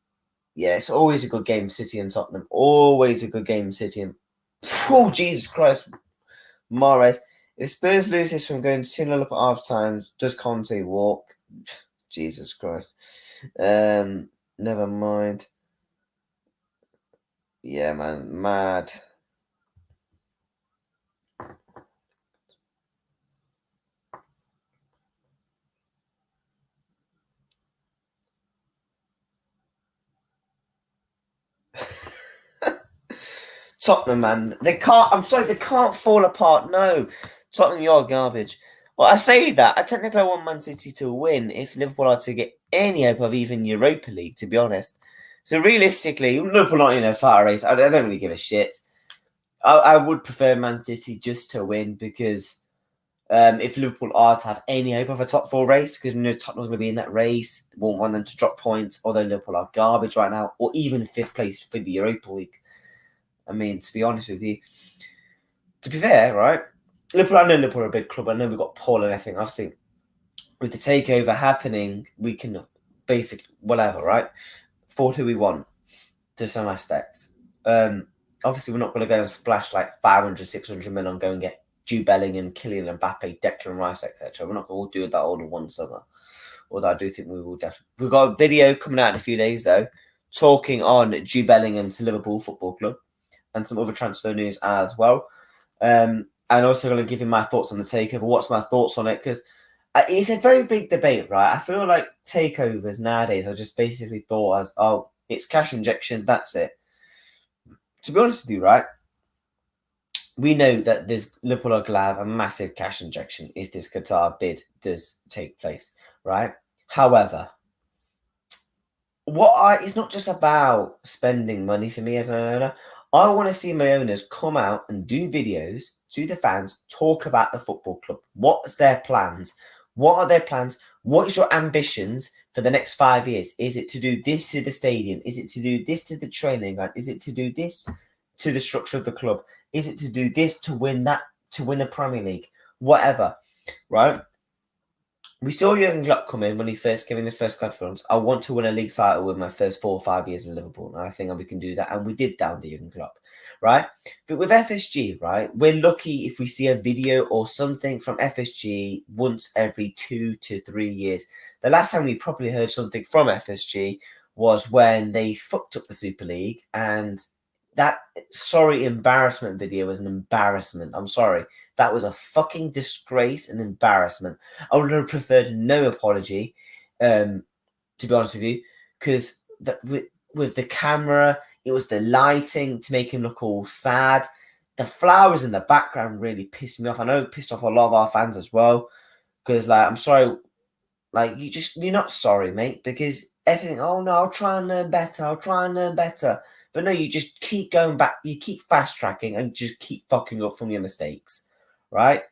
Yeah, it's always a good game, City and Tottenham. Always a good game, City and... Oh, Jesus Christ. Mahrez. If Spurs lose this from going 2-0 up at half times, does Conte walk? Jesus Christ. Never mind. Yeah, man. Mad. Tottenham, man. They can't fall apart. No. Tottenham, you're garbage. Well, I say that. I technically want Man City to win if Liverpool are to get any hope of even Europa League, to be honest. So realistically, Liverpool not, title race. I don't really give a shit. I would prefer Man City just to win because if Liverpool are to have any hope of a top 4 race, because Tottenham are going to be in that race, won't want them to drop points, although Liverpool are garbage right now, or even 5th place for the Europa League. I mean, to be honest with you, to be fair, right? I know Liverpool are a big club. I know we've got Paul and everything. Obviously, with the takeover happening, we can basically, whatever, right? Afford who we want to some aspects. Obviously, we're not going to go and splash like 500, 600 million on go and get Jude Bellingham, Kylian Mbappe, Declan Rice, etc. We're not going to do that all in one summer. Although I do think we will definitely. We've got a video coming out in a few days, though, talking on Jude Bellingham to Liverpool Football Club and some other transfer news as well. And also going to give you my thoughts on the takeover. What's my thoughts on it? Because it's a very big debate, right? I feel like takeovers nowadays are just basically thought as, oh, it's cash injection, that's it. To be honest with you, right? We know that Liverpool are going to have a massive cash injection if this Qatar bid does take place, right? However, it's not just about spending money for me as an owner. I want to see my owners come out and do videos to the fans, talk about the football club. What's their plans? What are their plans? What is your ambitions for the next 5 years? Is it to do this to the stadium? Is it to do this to the training ground? Is it to do this to the structure of the club? Is it to do this to win the Premier League? Whatever, right? We saw Jurgen Klopp come in when he first came in his first conference. I want to win a league title with my first 4 or 5 years in Liverpool, and I think we can do that. And we did down to Jurgen Klopp, right? But with FSG, right, we're lucky if we see a video or something from FSG once every 2 to 3 years. The last time we probably heard something from FSG was when they fucked up the Super League, and that embarrassment video was an embarrassment. I'm sorry. That was a fucking disgrace and embarrassment. I would have preferred no apology, to be honest with you, because with the camera, it was the lighting to make him look all sad. The flowers in the background really pissed me off. I know it pissed off a lot of our fans as well, because I'm sorry, you're not sorry, mate, because everything. Oh no, I'll try and learn better. I'll try and learn better. But no, you just keep going back. You keep fast tracking and just keep fucking up from your mistakes, right?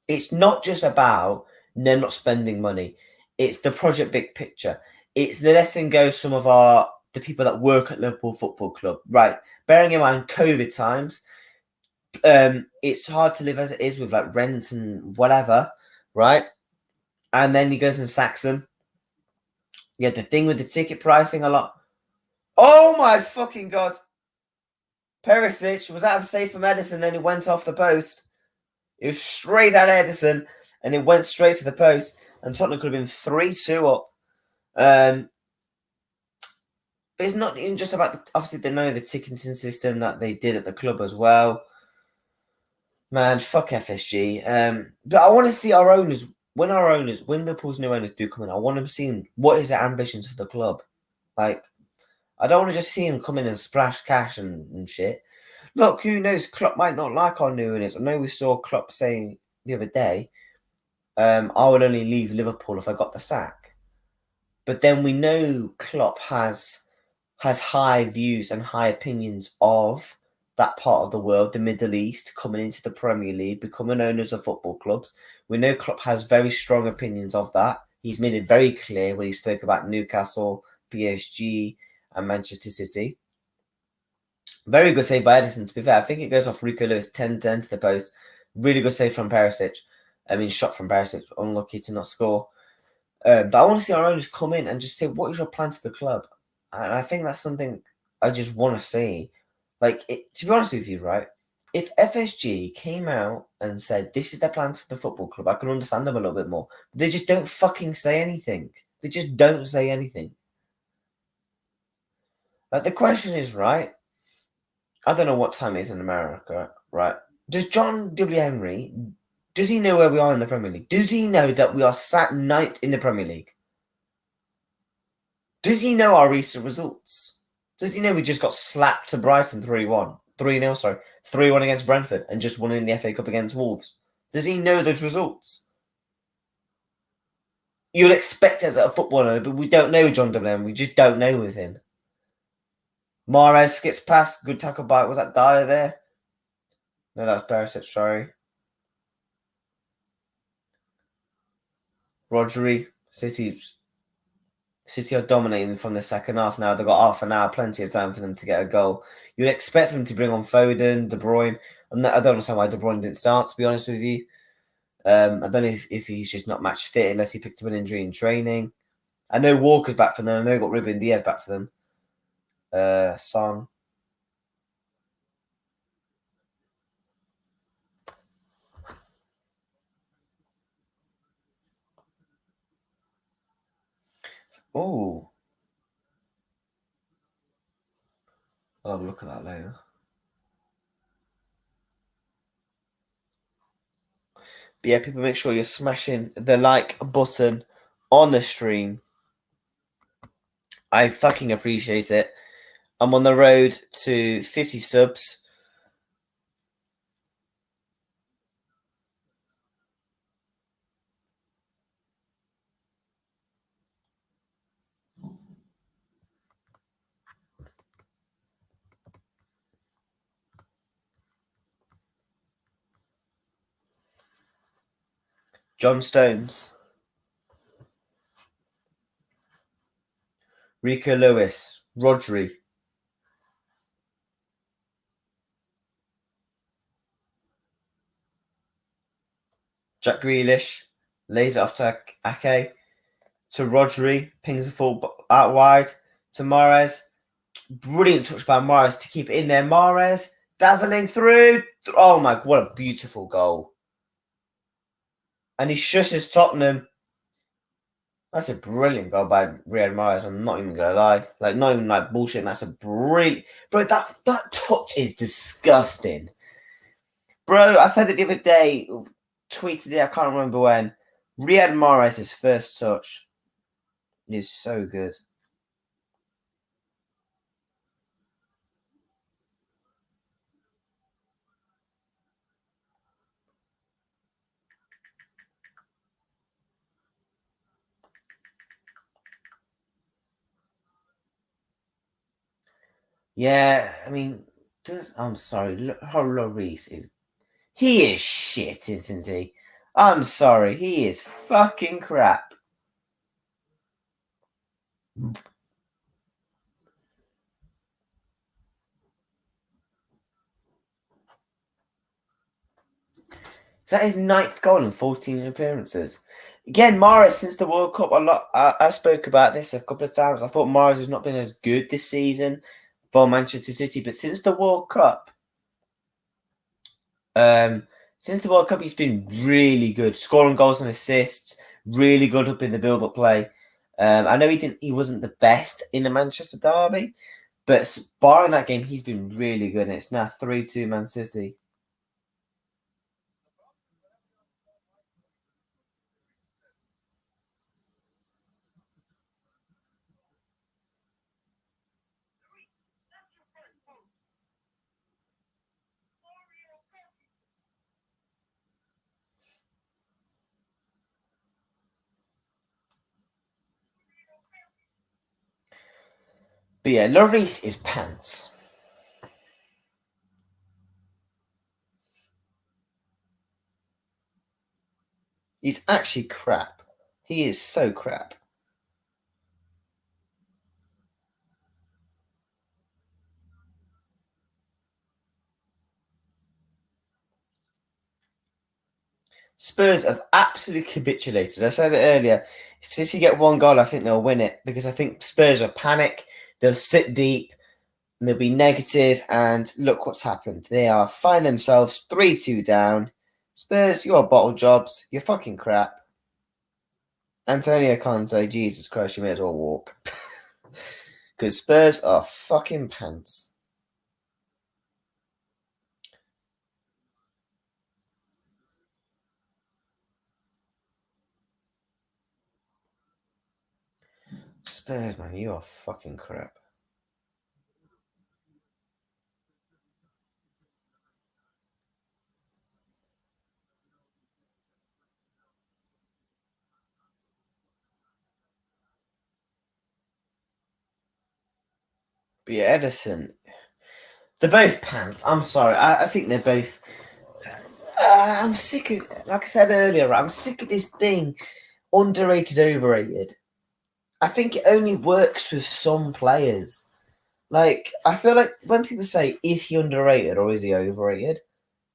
It's not just about them not spending money. It's the project big picture. It's the letting go some of the people that work at Liverpool Football Club, right? Bearing in mind COVID times, it's hard to live as it is with rent and whatever, right? And then he goes and sacks them. Yeah, the thing with the ticket pricing a lot. Oh my fucking god! Perisic was out of safe from Edison, then he went off the post. It was straight at Edison, and it went straight to the post. And Tottenham could have been 3-2 up. But it's not even just about obviously they know the ticketing system that they did at the club as well. Man, fuck FSG. But I want to see our owners when Liverpool's new owners do come in. I want to see what is their ambitions for the club. Like, I don't want to just see him come in and splash cash and shit. Look, who knows? Klopp might not like our new owners. I know we saw Klopp saying the other day, I would only leave Liverpool if I got the sack. But then we know Klopp has high views and high opinions of that part of the world, the Middle East, coming into the Premier League, becoming owners of football clubs. We know Klopp has very strong opinions of that. He's made it very clear when he spoke about Newcastle, PSG, and Manchester City. Very good save by Edison, to be fair. I think it goes off Rico Lewis 10-10 to the post. Really good save from Perisic. Shot from Perisic, unlucky to not score. But I want to see our owners come in and just say, what is your plan to the club? And I think that's something I just want to see. To be honest with you, right? If FSG came out and said, this is their plans for the football club, I can understand them a little bit more. But they just don't fucking say anything. They just don't say anything. The question is, right? I don't know what time it is in America, right? Does John W. Henry, does he know where we are in the Premier League? Does he know that we are sat ninth in the Premier League? Does he know our recent results? Does he know we just got slapped to Brighton 3-1? 3-0, sorry. 3-1 against Brentford and just won in the FA Cup against Wolves? Does he know those results? You'd expect us at a footballer, but we don't know John W. Henry. We just don't know with him. Mahrez skips past. Good tackle by, was that Dyer there? No, that was Perisic, sorry. Rodri, City are dominating from the second half now. They've got half an hour, plenty of time for them to get a goal. You'd expect them to bring on Foden, De Bruyne. I don't understand why De Bruyne didn't start, to be honest with you. I don't know if he's just not match fit unless he picked up an injury in training. I know Walker's back for them. I know got Ruben Diaz back for them. Son. Oh. I'll have a look at that later. But yeah, people, make sure you're smashing the like button on the stream. I fucking appreciate it. I'm on the road to 50 subs. John Stones, Rico Lewis, Rodri, Jack Grealish, lays it off to Ake, to Rodri, pings the full out wide, to Mahrez. Brilliant touch by Mahrez to keep it in there. Mahrez dazzling through. Oh my, what a beautiful goal. And he shushes Tottenham. That's a brilliant goal by Riyad Mahrez. I'm not even going to lie. Like, not even like bullshit. That's a brilliant. Bro, that touch is disgusting. Bro, I said it the other day, tweeted it, I can't remember when. Riyad Mahrez's first touch is so good. Yeah, I mean, I'm sorry, Lloris is. He is shit, isn't he? I'm sorry, he is fucking crap. Is that his 9th goal in 14 appearances? Again, Mahrez, since the World Cup, I spoke about this a couple of times. I thought Mahrez has not been as good this season for Manchester City, but since the World Cup, he's been really good, scoring goals and assists, really good up in the build-up play. I know he wasn't the best in the Manchester derby, but barring that game, he's been really good. And it's now 3-2 Man City. But yeah, Lloris is pants. He's actually crap. He is so crap. Spurs have absolutely capitulated. I said it earlier. If City get one goal, I think they'll win it because I think Spurs will panic. They'll sit deep and they'll be negative. And look what's happened. They are find themselves 3-2 down. Spurs, you're bottle jobs. You're fucking crap. Antonio Conte, Jesus Christ, you may as well walk. Because Spurs are fucking pants. Spurs, man, you are fucking crap. But yeah, Ederson, they're both pants. I'm sorry. I think they're both. I'm sick of, like I said earlier, I'm sick of this thing, underrated, overrated. I think it only works with some players. Like, I feel like when people say, is he underrated or is he overrated?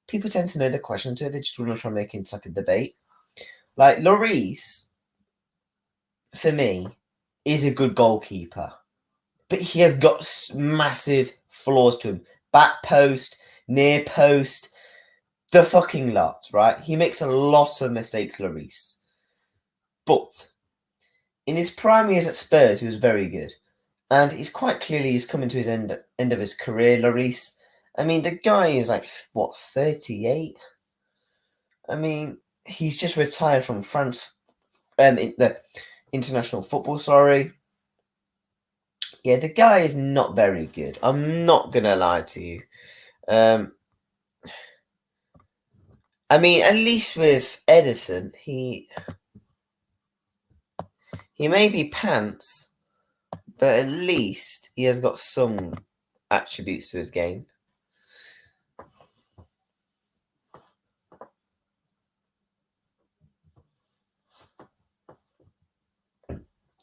People tend to know the question to it. They just want to try and make it type of debate. Like, Lloris, for me, is a good goalkeeper. But he has got massive flaws to him. Back post, near post, the fucking lot, right? He makes a lot of mistakes, Lloris. But in his prime years at Spurs, he was very good. And he's quite clearly he's coming to his end of his career, Lloris. I mean, the guy is like, what, 38? I mean, he's just retired from France, the international football, sorry. Yeah, the guy is not very good. I'm not going to lie to you. I mean, at least with Ederson, he may be pants, but at least he has got some attributes to his game.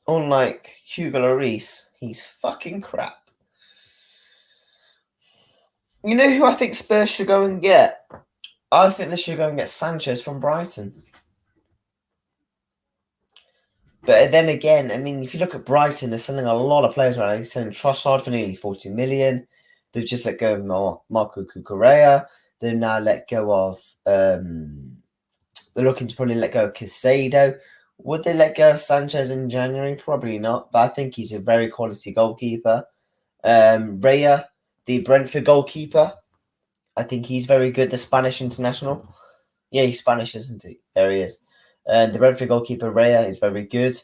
Unlike Hugo Lloris, he's fucking crap. You know who I think Spurs should go and get? I think they should go and get Sanchez from Brighton. But then again, I mean, if you look at Brighton, they're selling a lot of players right now. They're selling Trossard for nearly 40 million. They've just let go of Marco Cucurella. They've now let go of... they're looking to probably let go of Caicedo. Would they let go of Sanchez in January? Probably not. But I think he's a very quality goalkeeper. Raya, the Brentford goalkeeper, I think he's very good. The Spanish international. Yeah, he's Spanish, isn't he? There he is. The Brentford goalkeeper, Raya, is very good.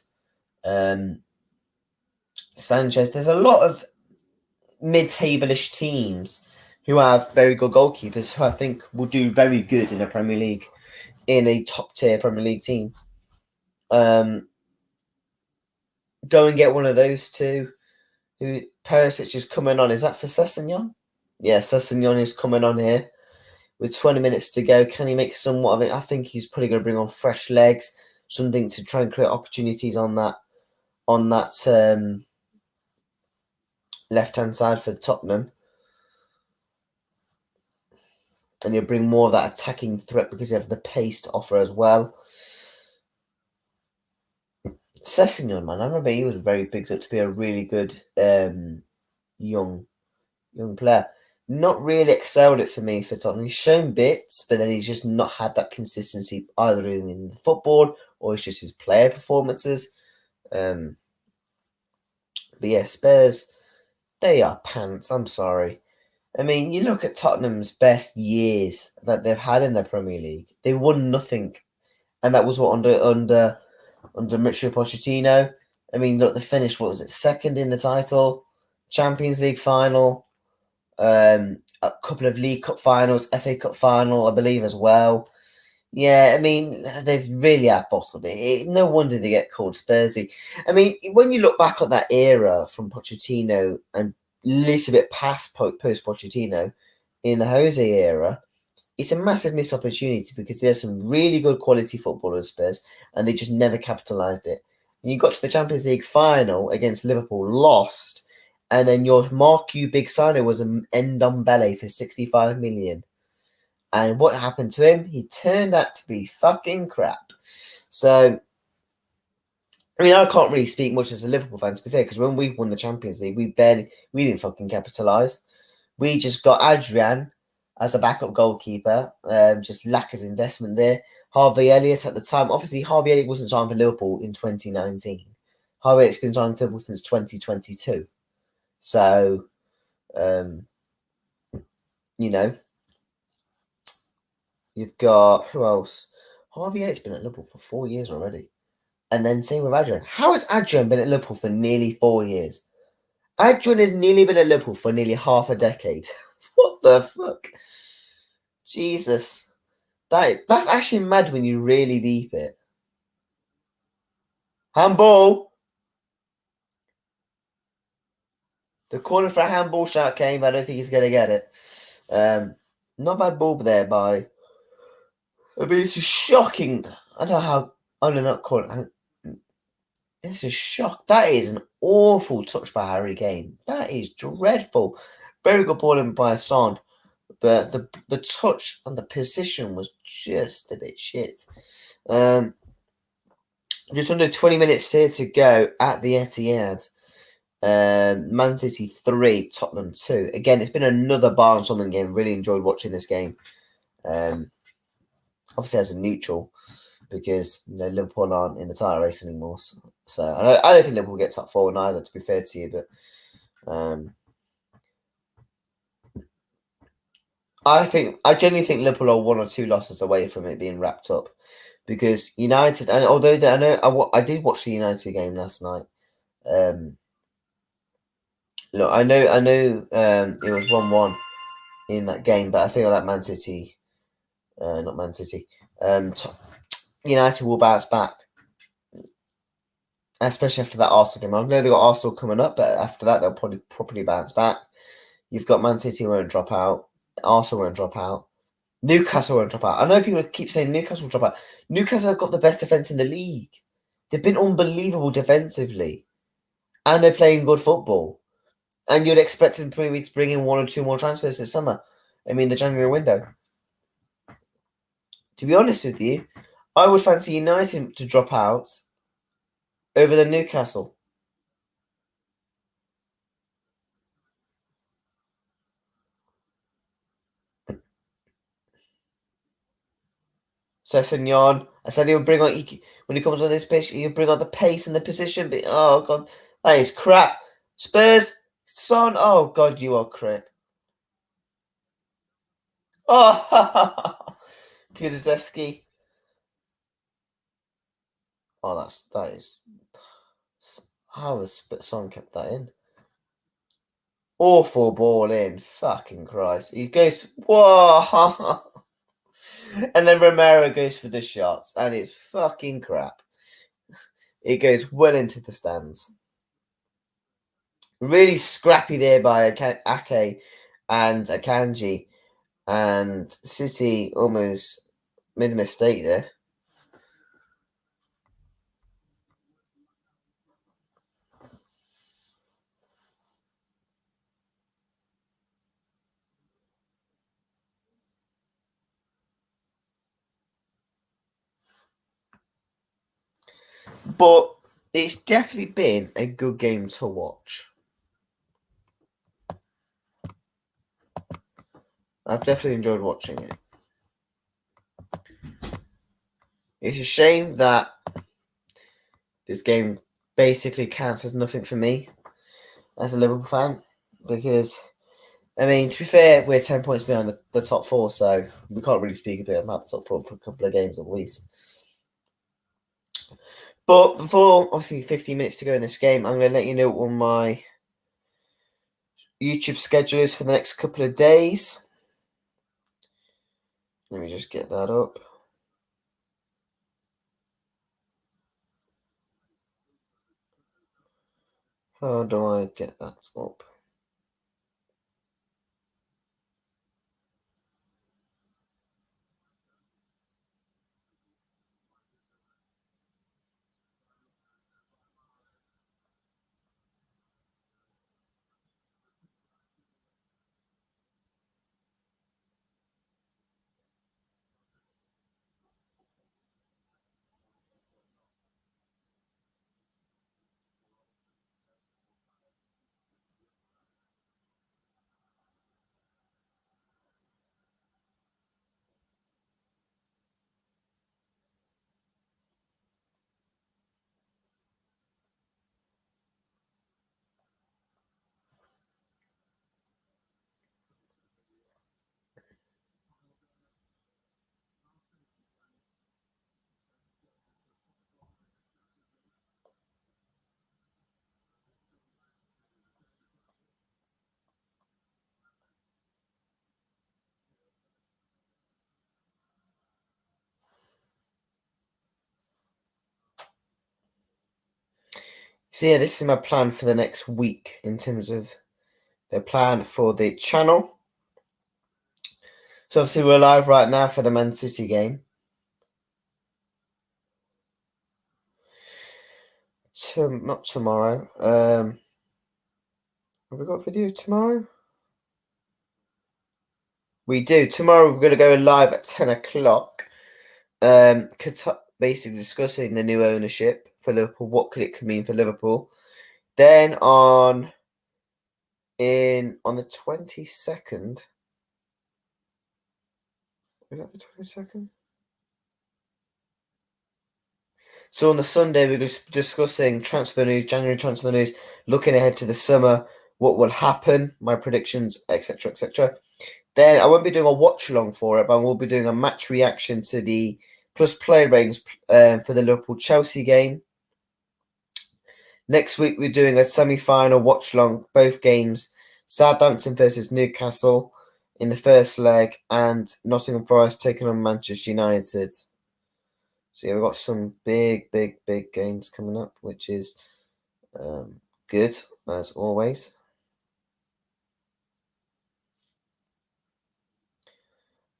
Sanchez, there's a lot of mid-table-ish teams who have very good goalkeepers who I think will do very good in the Premier League, in a top-tier Premier League team. Go and get one of those two. Who Perisic is coming on. Is that for Sessegnon? Yeah, Sessegnon is coming on here. With 20 minutes to go, can he make somewhat of it? I think he's probably going to bring on fresh legs, something to try and create opportunities on that left-hand side for Tottenham. And he'll bring more of that attacking threat because he has the pace to offer as well. Sessegnon, man, I remember he was very big up to be a really good young player. Not really excelled it for me for Tottenham. He's shown bits, but then he's just not had that consistency either in the football or it's just his player performances. But yeah, Spurs, they are pants. I'm sorry. I mean, you look at Tottenham's best years that they've had in the Premier League. They won nothing, and that was what under Mauricio Pochettino. I mean, look, they finished, what was it, second in the title, Champions League final, a couple of League Cup finals, FA Cup final, I believe, as well. Yeah, I mean, they've really out-bottled it. No wonder they get called Spursy. I mean, when you look back on that era from Pochettino and a little bit past post-Pochettino in the Jose era, it's a massive missed opportunity because there's some really good quality footballers, Spurs, and they just never capitalised it. And you got to the Champions League final against Liverpool, lost, and then your marquee big signing was an Ndombele for 65 million. And what happened to him? He turned out to be fucking crap. So, I mean, I can't really speak much as a Liverpool fan, to be fair, because when we won the Champions League, we didn't fucking capitalise. We just got Adrian as a backup goalkeeper. Just lack of investment there. Harvey Elliott at the time. Obviously, Harvey Elliott wasn't signed for Liverpool in 2019. Harvey Elliott's been signed for Liverpool since 2022. So, you know, you've got, who else? Harvey Elliott's been at Liverpool for 4 years already. And then same with Adrian. How has Adrian been at Liverpool for nearly 4 years? Adrian has nearly been at Liverpool for nearly half a decade. What the fuck? Jesus. That's actually mad when you really deep it. Handball. The calling for a handball shot came, but I don't think he's going to get it. Not bad ball there by... I mean, it's just shocking. I don't know how... Oh, no, not calling. It's a shock. That is an awful touch by Harry Kane. That is dreadful. Very good ball in by Son. But the touch and the position was just a bit shit. Just under 20 minutes here to go at the Etihad. Man City 3, Tottenham 2. Again, it's been another barnstorming game. Really enjoyed watching this game. Obviously, as a neutral, because Liverpool aren't in the title race anymore. So I don't think Liverpool get top 4 either, to be fair to you. But I genuinely think Liverpool are 1 or 2 losses away from it being wrapped up, because United. And although I did watch the United game last night. Look, I know it was 1-1 in that game, but I think I like Man City. Not Man City. United will bounce back, especially after that Arsenal game. I know they've got Arsenal coming up, but after that they'll probably properly bounce back. You've got Man City won't drop out. Arsenal won't drop out. Newcastle won't drop out. I know people keep saying Newcastle will drop out. Newcastle have got the best defence in the league. They've been unbelievable defensively, and they're playing good football. And you'd expect in 3 weeks to bring in 1 or 2 more transfers this summer. I mean, the January window. To be honest with you, I would fancy United to drop out over the Newcastle. Sessegnon, I said he would bring on, when he comes on this pitch, he'll bring on the pace and the position. But oh god, that is crap. Spurs, Son, oh god, you are crap. Oh, Kulusevski. Oh, that is. How has Son kept that in? Awful ball in. Fucking Christ. He goes, whoa. And then Romero goes for the shots, and it's fucking crap. It goes well into the stands. Really scrappy there by Ake and Akanji. And City almost made a mistake there. But it's definitely been a good game to watch. I've definitely enjoyed watching it. It's a shame that this game basically counts as nothing for me as a Liverpool fan, because, I mean, to be fair, we're 10 points behind the top four, so we can't really speak a bit about the top four for a couple of games at least. But before, obviously, 15 minutes to go in this game, I'm going to let you know what my YouTube schedule is for the next couple of days. Let me just get that up. How do I get that up? So yeah, this is my plan for the next week in terms of the plan for the channel. So obviously we're live right now for the Man City game. Not tomorrow. Have we got video tomorrow? We do. Tomorrow we're going to go live at 10 o'clock. Basically discussing the new ownership for Liverpool. What could it mean for Liverpool? Then on the 22nd. Is that the 22nd? So on the Sunday, we're just discussing transfer news, January transfer news, looking ahead to the summer, what will happen, my predictions, etc., etc. Then I won't be doing a watch along for it, but we'll be doing a match reaction to the plus play ratings for the Liverpool Chelsea game. Next week, we're doing a semi-final watch along, both games, Southampton versus Newcastle in the first leg, and Nottingham Forest taking on Manchester United. So yeah, we've got some big games coming up, which is good as always.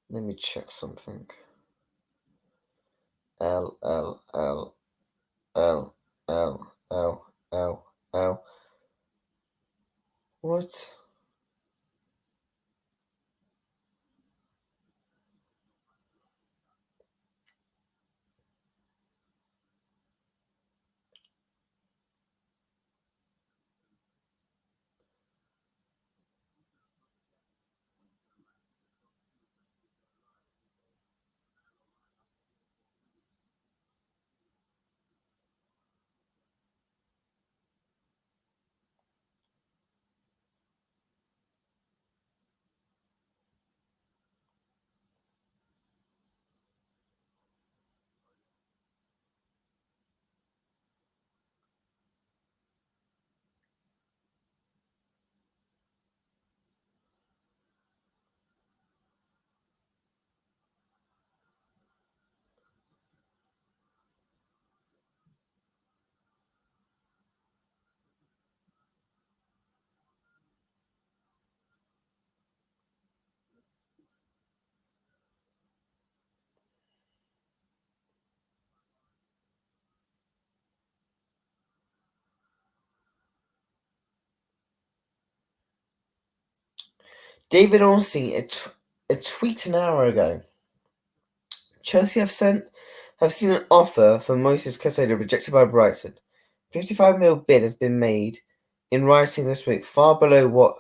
Let me check something. LLL. L, L, L, L, L. What? David Ornstein, a tweet an hour ago. Chelsea have seen an offer for Moses Caicedo rejected by Brighton. 55 mil bid has been made in writing this week, far below what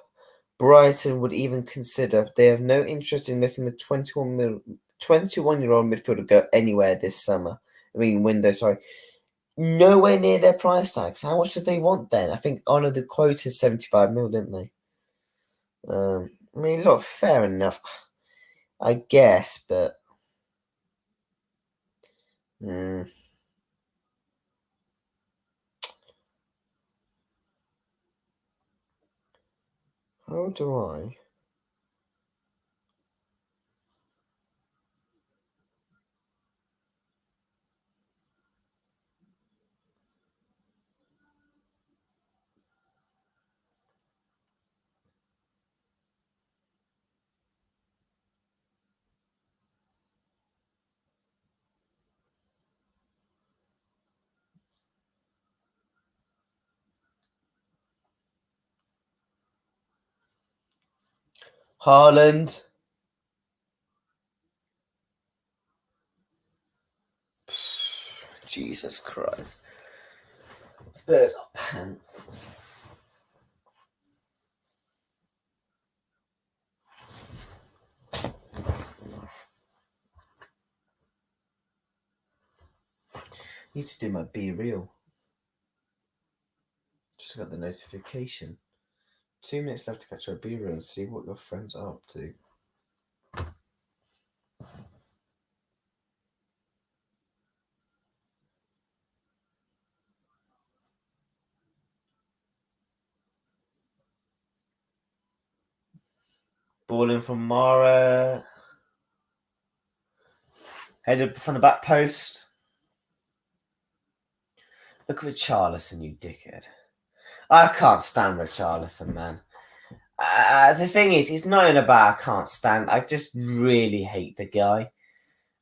Brighton would even consider. They have no interest in letting the 21-year-old midfielder go anywhere this summer. Window, sorry. Nowhere near their price tags. How much did they want then? I think the quote is 75 mil, didn't they? Look, fair enough, I guess, but how do I? Haaland. Jesus Christ. Spurs are pants. Need to do my Be Real. Just got the notification. 2 minutes left to catch our Be Real and see what your friends are up to. Ball in from Mara. Headed from the back post. Look at Richarlison, you dickhead. I can't stand Richarlison, man. The thing is, he's not in a bar I can't stand. I just really hate the guy.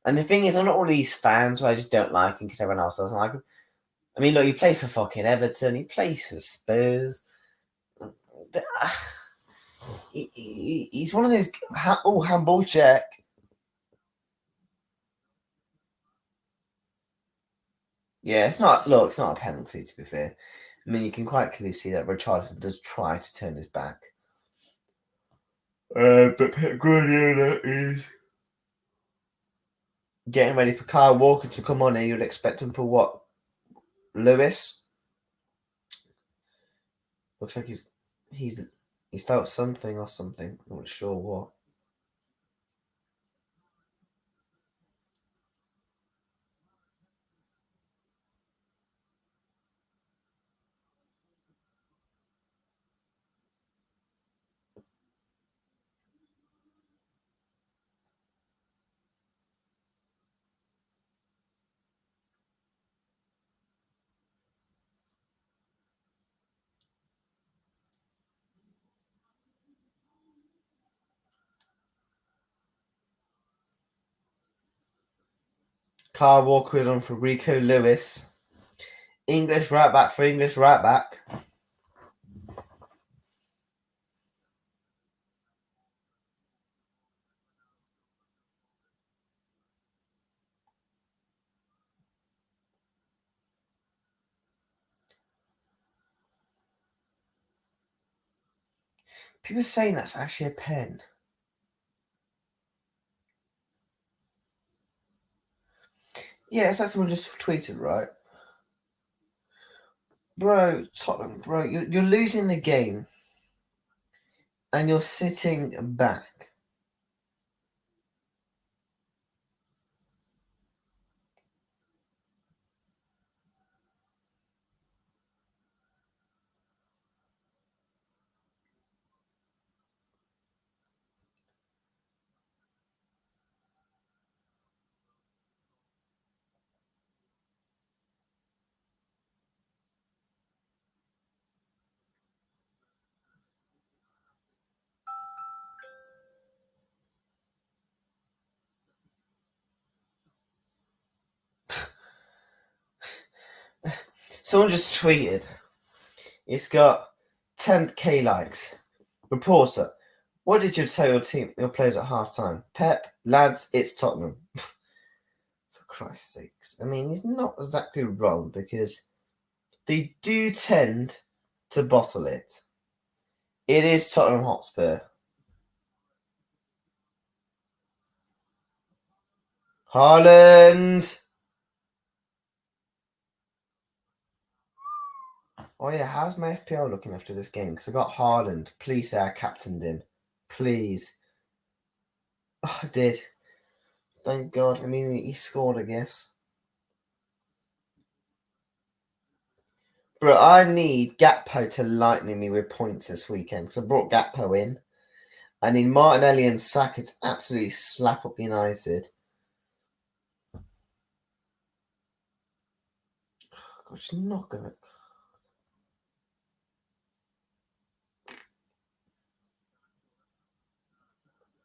And the thing is, I'm not one of these fans where I just don't like him because everyone else doesn't like him. Look, he played for fucking Everton. He plays for Spurs. He's one of those. Handball check. Yeah, it's not. Look, it's not a penalty, to be fair. You can quite clearly see that Richarlison does try to turn his back. But Pep Guardiola is getting ready for Kyle Walker to come on, and you'd expect him for what? Lewis? Looks like he's felt something or something. I'm not sure what. Kyle Walker is on for Rico Lewis. English right back for English right back. People are saying that's actually a pen. Yeah, it's like someone just tweeted, right? Bro, Tottenham, bro, you're losing the game and you're sitting back. Someone just tweeted. It's got 10k likes. Reporter, what did you tell your players at halftime? Pep, lads, it's Tottenham. For Christ's sakes. I mean, he's not exactly wrong because they do tend to bottle it. It is Tottenham Hotspur. Haaland! Oh yeah, how's my FPL looking after this game? Because I got Haaland. Please say I captained him. Please. Oh, I did. Thank God. I mean, he scored, I guess. Bro, I need Gakpo to lightning me with points this weekend because I brought Gakpo in. I need Martinelli and Saka to absolutely slap up United. God, it's not going to...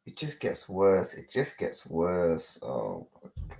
It just gets worse. It just gets worse. Oh, my God.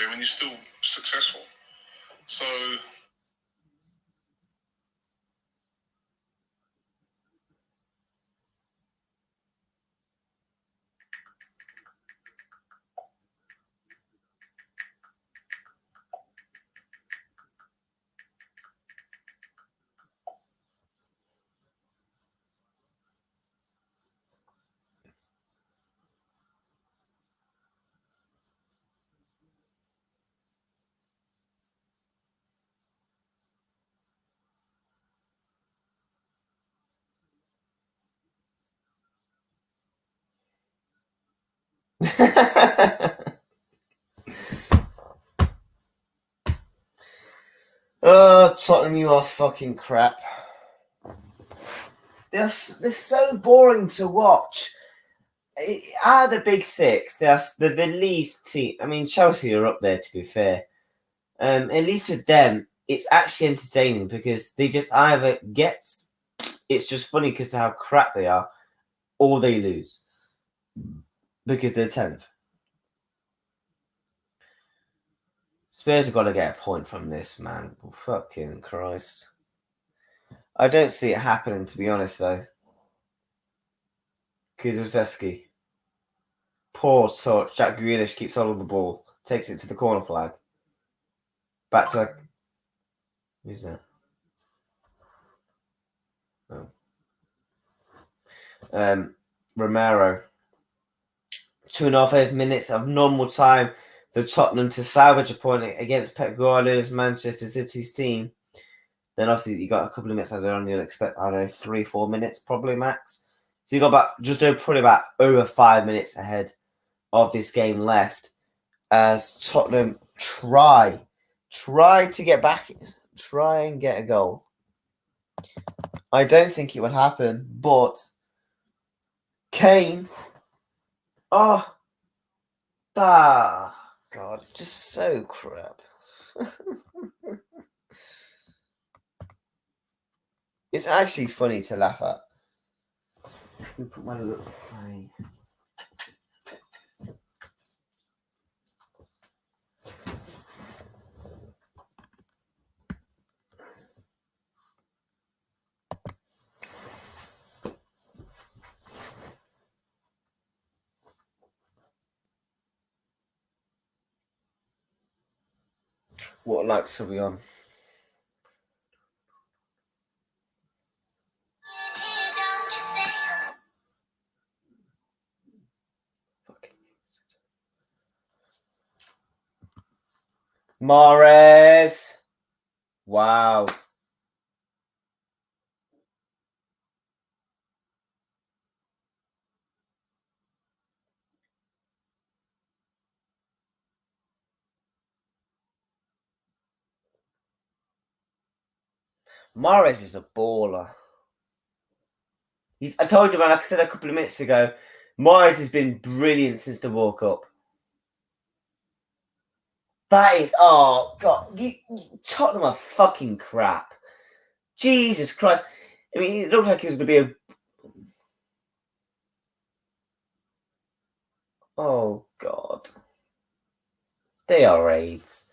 When you're still successful. So Oh, Tottenham, you are fucking crap. They're so boring to watch. Out of the big six, they're the least team. I mean, Chelsea are up there, to be fair. At least with them, it's actually entertaining because they just either get... It's just funny because of how crap they are, or they lose because they're 10th. Spurs have got to get a point from this, man. Fucking Christ. I don't see it happening, to be honest, though. Kulusevski. Poor touch. Jack Grealish keeps hold of the ball. Takes it to the corner flag. Back to... Who's that? Oh. Romero. 2.5 minutes of normal time. for Tottenham to salvage a point against Pep Guardiola's Manchester City's team. Then obviously you got a couple of minutes. I don't know, you'll expect, I don't know, 3-4 minutes probably max. So you got about over 5 minutes ahead of this game left as Tottenham try to get back, try and get a goal. I don't think it would happen, but Kane, God, just so crap. It's actually funny to laugh at. Let me put my little play. What lights are we on? Mahrez. Wow. Mahrez is a baller. I told you, man, like I said a couple of minutes ago, Mahrez has been brilliant since the World Cup. That is, oh, God, Tottenham are fucking crap. Jesus Christ. I mean, it looked like it was going to be a... Oh, God. They are AIDS.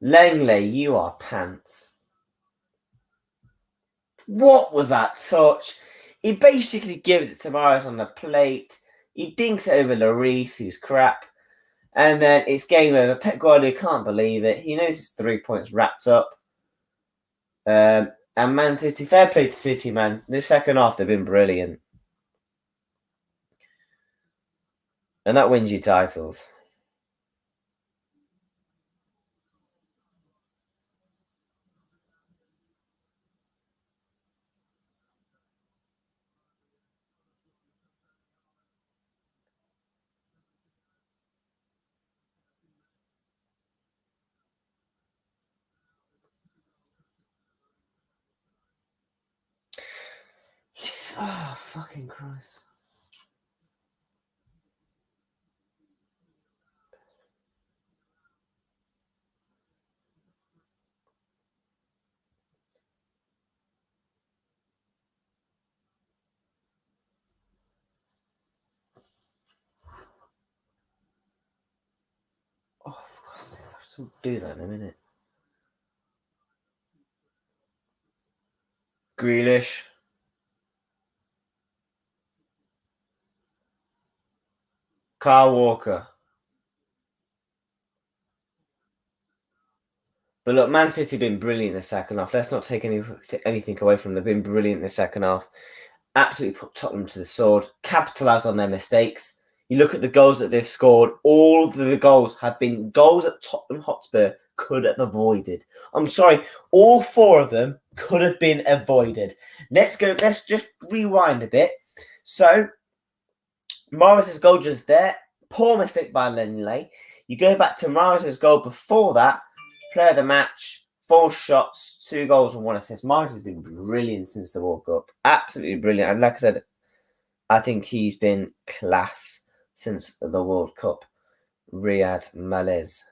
Langley, you are pants. What was that touch? He basically gives it to Mahrez on the plate. He dinks it over Lloris, who's crap. And then it's game over. Pep Guardiola can't believe it. He knows his 3 points wrapped up. And Man City, fair play to City, man. This second half, they've been brilliant. And that wins you titles. Oh, fucking Christ. Oh, for God's sake, I should do that in a minute. Grealish. Kyle Walker. But look, Man City have been brilliant in the second half. Let's not take anything away from them. They've been brilliant in the second half. Absolutely put Tottenham to the sword. Capitalised on their mistakes. You look at the goals that they've scored. All of the goals have been goals that Tottenham Hotspur could have avoided. I'm sorry. All 4 of them could have been avoided. Let's just rewind a bit. So, Mahrez's goal just there. Poor mistake by Lenley. You go back to Mahrez's goal before that. Player of the match, 4 shots, 2 goals and 1 assist. Mahrez has been brilliant since the World Cup. Absolutely brilliant. And like I said, I think he's been class since the World Cup. Riyad Mahrez.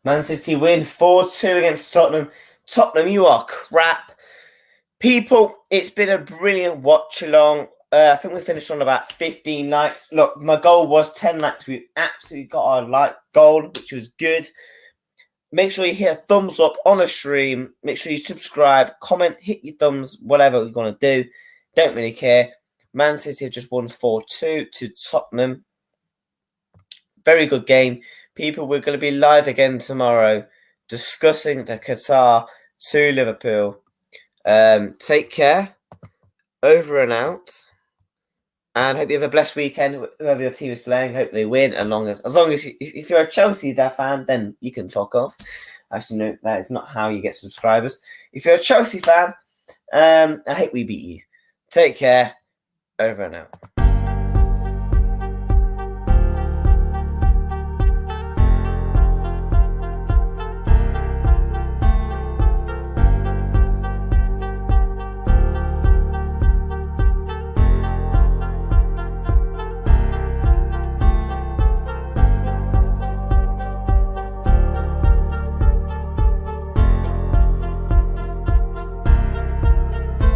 Man City win 4-2 against Tottenham. Tottenham, you are crap. People, it's been a brilliant watch-along. I think we finished on about 15 likes. Look, my goal was 10 likes. We absolutely got our like goal, which was good. Make sure you hit a thumbs up on the stream. Make sure you subscribe, comment, hit your thumbs, whatever you're going to do. Don't really care. Man City have just won 4-2 to Tottenham. Very good game. People, we're going to be live again tomorrow discussing the Qatar to Liverpool. Take care. Over and out. And hope you have a blessed weekend. Whoever your team is playing, hope they win. As long as if you're a Chelsea fan, then you can fuck off. Actually, no, that is not how you get subscribers. If you're a Chelsea fan, I hope we beat you. Take care. Over and out.